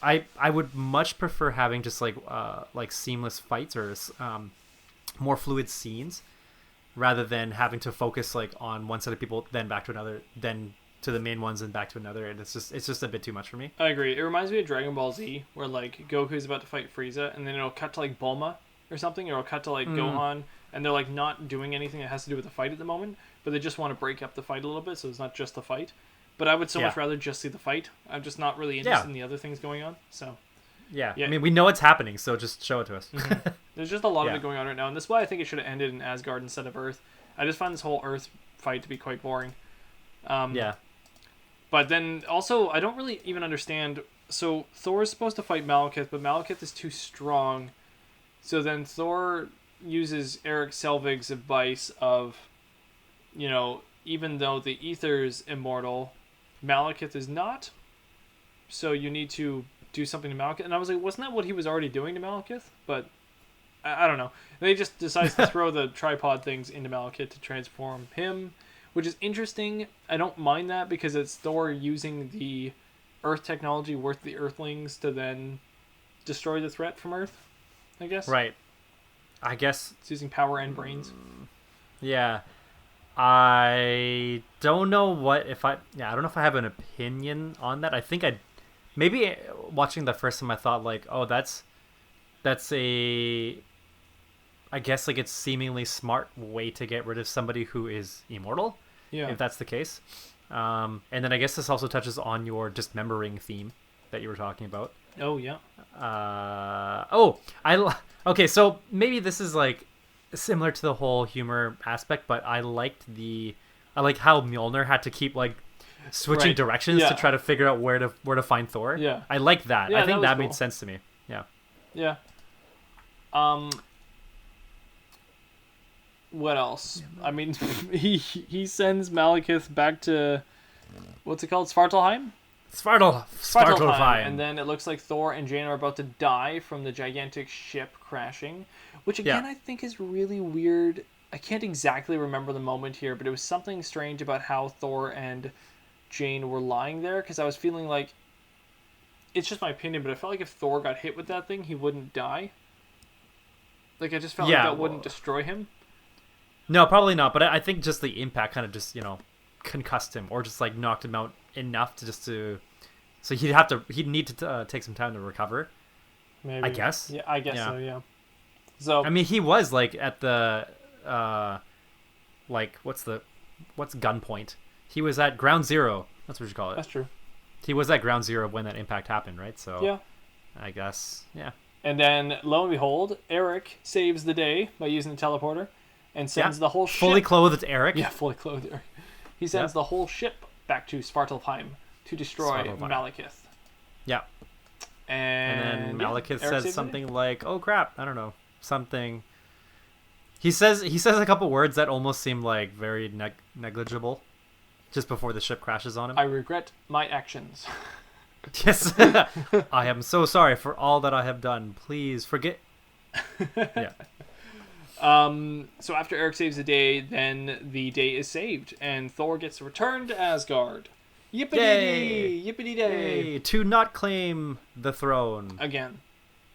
I would much prefer having just like seamless fights or more fluid scenes rather than having to focus like on one set of people, then back to another, then to the main ones and back to another, and it's just a bit too much for me. I agree. It reminds me of Dragon Ball Z, where like Goku's about to fight Frieza, and then it'll cut to like Bulma or something, or it'll cut to like Gohan, and they're like not doing anything that has to do with the fight at the moment, but they just want to break up the fight a little bit, so it's not just the fight. But I would so much rather just see the fight. I'm just not really interested in the other things going on. So yeah, I mean, we know it's happening, so just show it to us. There's just a lot of it going on right now, and this is why I think it should have ended in Asgard instead of Earth. I just find this whole Earth fight to be quite boring. But then also, I don't really even understand. So Thor is supposed to fight Malakith, but Malakith is too strong. So then Thor uses Eric Selvig's advice of, you know, even though the Aether's immortal, Malakith is not. So you need to do something to Malakith. And I was like, wasn't that what he was already doing to Malakith? But I don't know. And he just decides to throw the tripod things into Malakith to transform him, which is interesting. I don't mind that because it's Thor using the Earth technology worth the Earthlings to then destroy the threat from Earth, I guess. Right. I guess it's using power and brains. Yeah. I don't know I don't know if I have an opinion on that. I think maybe watching the first time I thought like, oh, that's I guess like it's seemingly smart way to get rid of somebody who is immortal. Yeah. If that's the case. And then I guess this also touches on your dismembering theme that you were talking about. Oh yeah. Okay, so maybe this is like similar to the whole humor aspect, but I like how Mjolnir had to keep like switching directions to try to figure out where to find Thor. Yeah. I like that. Yeah, I think that cool. made sense to me. Yeah. Yeah. What else? I mean, he sends Malakith back to, what's it called? Svartalheim? Svartalheim. And then it looks like Thor and Jane are about to die from the gigantic ship crashing, which again I think is really weird. I can't exactly remember the moment here, but it was something strange about how Thor and Jane were lying there, because I was feeling like, it's just my opinion, but I felt like if Thor got hit with that thing, he wouldn't die. Like, I just felt like that wouldn't destroy him. No, probably not, but I think just the impact kind of just, concussed him, or just like knocked him out enough so he'd need to take some time to recover. Maybe. I guess. Yeah, I guess so, yeah. So I mean, he was like at the like what's gunpoint? He was at ground zero. That's what you call it. That's true. He was at ground zero when that impact happened, right? So yeah, I guess And then lo and behold, Eric saves the day by using the teleporter, and sends the whole ship. Fully clothed Eric. Yeah, fully clothed Eric. He sends the whole ship back to Svartalheim to destroy Malakith. Yeah. And then Malakith says something like, "Oh crap, I don't know, something." He says a couple words that almost seem like very negligible, just before the ship crashes on him. I regret my actions. Yes, I am so sorry for all that I have done. Please forget. Yeah. So after Eric saves the day, then the day is saved, and Thor gets to return to Asgard. Yippity-dee! Yippity-day! To not claim the throne. Again.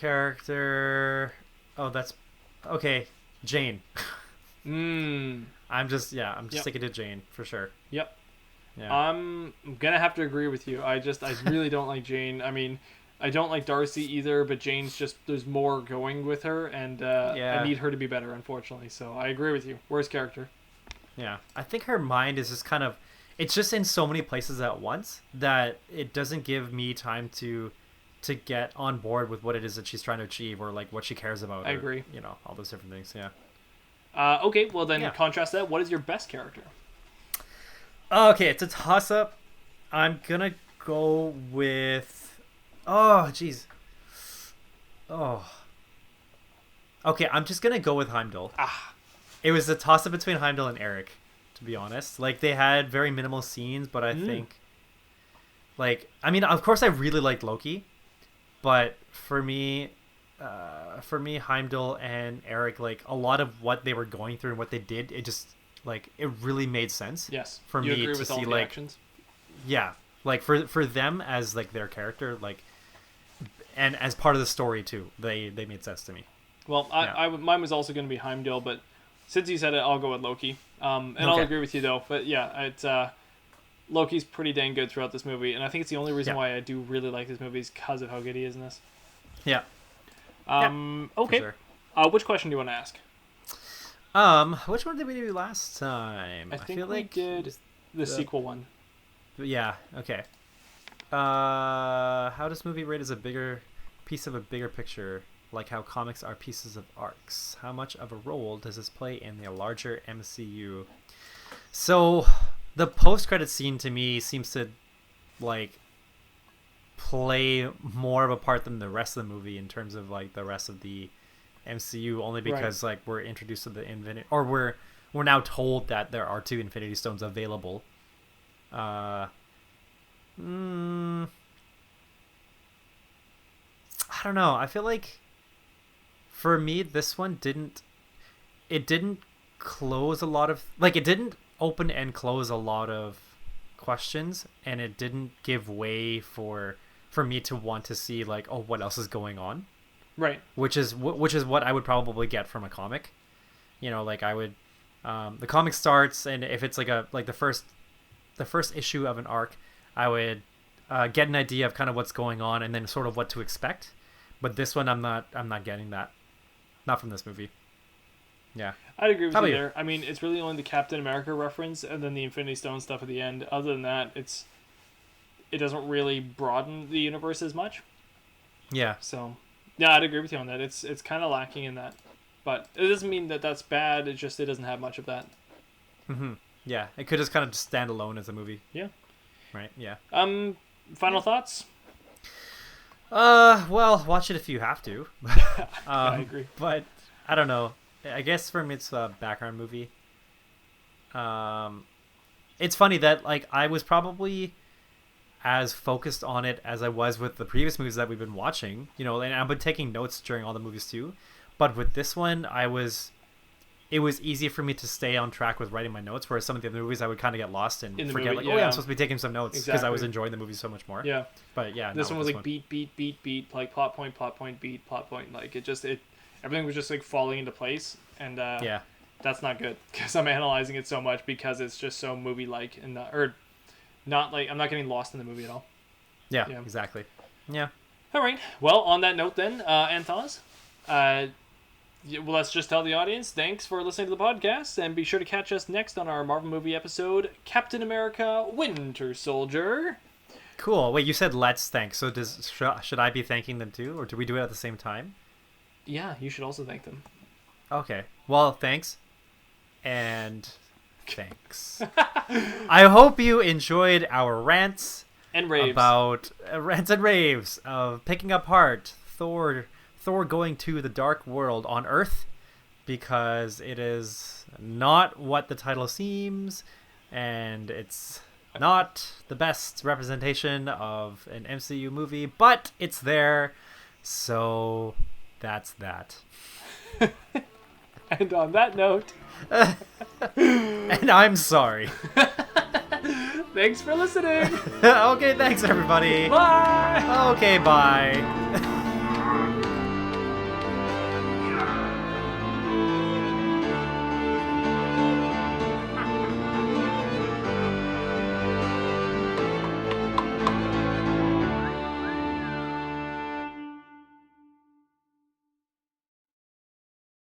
character. Oh, that's okay. Jane. I'm just Yep. sticking to Jane for sure. Yep. Yeah. I'm gonna have to agree with you. I really don't like Jane. I mean, I don't like Darcy either, but Jane's just, there's more going with her, and I need her to be better, unfortunately. So I agree with you. Worst character. Yeah. I think her mind is just kind of, it's just in so many places at once that it doesn't give me time to get on board with what it is that she's trying to achieve, or like what she cares about. I agree. You know, all those different things. Yeah. Okay, well then contrast that. What is your best character? Okay, it's a toss-up. I'm gonna go with... Oh, jeez. Oh. Okay, I'm just gonna go with Heimdall. It was a toss-up between Heimdall and Eric, to be honest. Like, they had very minimal scenes, but I think... Like, I mean, of course I really liked Loki, but for me, Heimdall and Eric, like, a lot of what they were going through and what they did, it just... Like, it really made sense. Yes. For you me agree to with see, all the like, actions? yeah, like for them as like their character, like, and as part of the story too, they made sense to me. Well, mine was also going to be Heimdall, but since you said it, I'll go with Loki. And I'll agree with you though. But yeah, it's Loki's pretty dang good throughout this movie, and I think it's the only reason why I do really like this movie is because of how good he is in this. Yeah. Okay. Sure. Which question do you want to ask? Which one did we do last time? I think feel we like did the sequel one. Yeah. Okay. How does movie rate as a bigger piece of a bigger picture, like how comics are pieces of arcs? How much of a role does this play in the larger MCU? So, the post-credit scene to me seems to, like, play more of a part than the rest of the movie in terms of like the rest of the MCU, only because like we're introduced to the Infinity, or we're now told that there are 2 Infinity Stones available. I don't know. I feel like for me this one didn't close a lot of, like, it didn't open and close a lot of questions, and it didn't give way for me to want to see like, oh, what else is going on. Right. Which is what I would probably get from a comic. You know, like I would, the comic starts, and if it's like the first issue of an arc, I would get an idea of kind of what's going on and then sort of what to expect. But this one, I'm not getting that. Not from this movie. Yeah. I'd agree with you there. I mean, it's really only the Captain America reference and then the Infinity Stone stuff at the end. Other than that, it doesn't really broaden the universe as much. Yeah. So, yeah, I'd agree with you on that. It's kind of lacking in that. But it doesn't mean that that's bad. It's just it doesn't have much of that. Mm-hmm. Yeah. It could just kind of stand alone as a movie. Yeah. Right? Yeah. Final thoughts? Well, watch it if you have to. I agree. But I don't know. I guess for me it's a background movie. It's funny that like I was probably as focused on it as I was with the previous movies that we've been watching, you know, and I've been taking notes during all the movies too. But with this one, it was easy for me to stay on track with writing my notes, whereas some of the other movies I would kind of get lost and forget, movie, like, oh yeah, I'm supposed to be taking some notes because I was enjoying the movie so much more. Yeah. But yeah, this one was like beat, like plot point, beat, plot point. Like everything was just like falling into place, and yeah, that's not good because I'm analyzing it so much because it's just so movie-like and not like I'm not getting lost in the movie at all. Yeah, exactly. Yeah. All right. Well, on that note, then, Anth0z, well, let's just tell the audience thanks for listening to the podcast, and be sure to catch us next on our Marvel movie episode, Captain America: Winter Soldier. Cool. Wait, you said let's thank. So should I be thanking them too, or do we do it at the same time? Yeah, you should also thank them. Okay. Well, thanks. And thanks. I hope you enjoyed our rants and raves about of picking apart Thor going to the dark world on Earth, because it is not what the title seems, and it's not the best representation of an MCU movie, but it's there, so that's that. And on that note, and I'm sorry. Thanks for listening. Okay, thanks everybody. Bye. Okay, bye.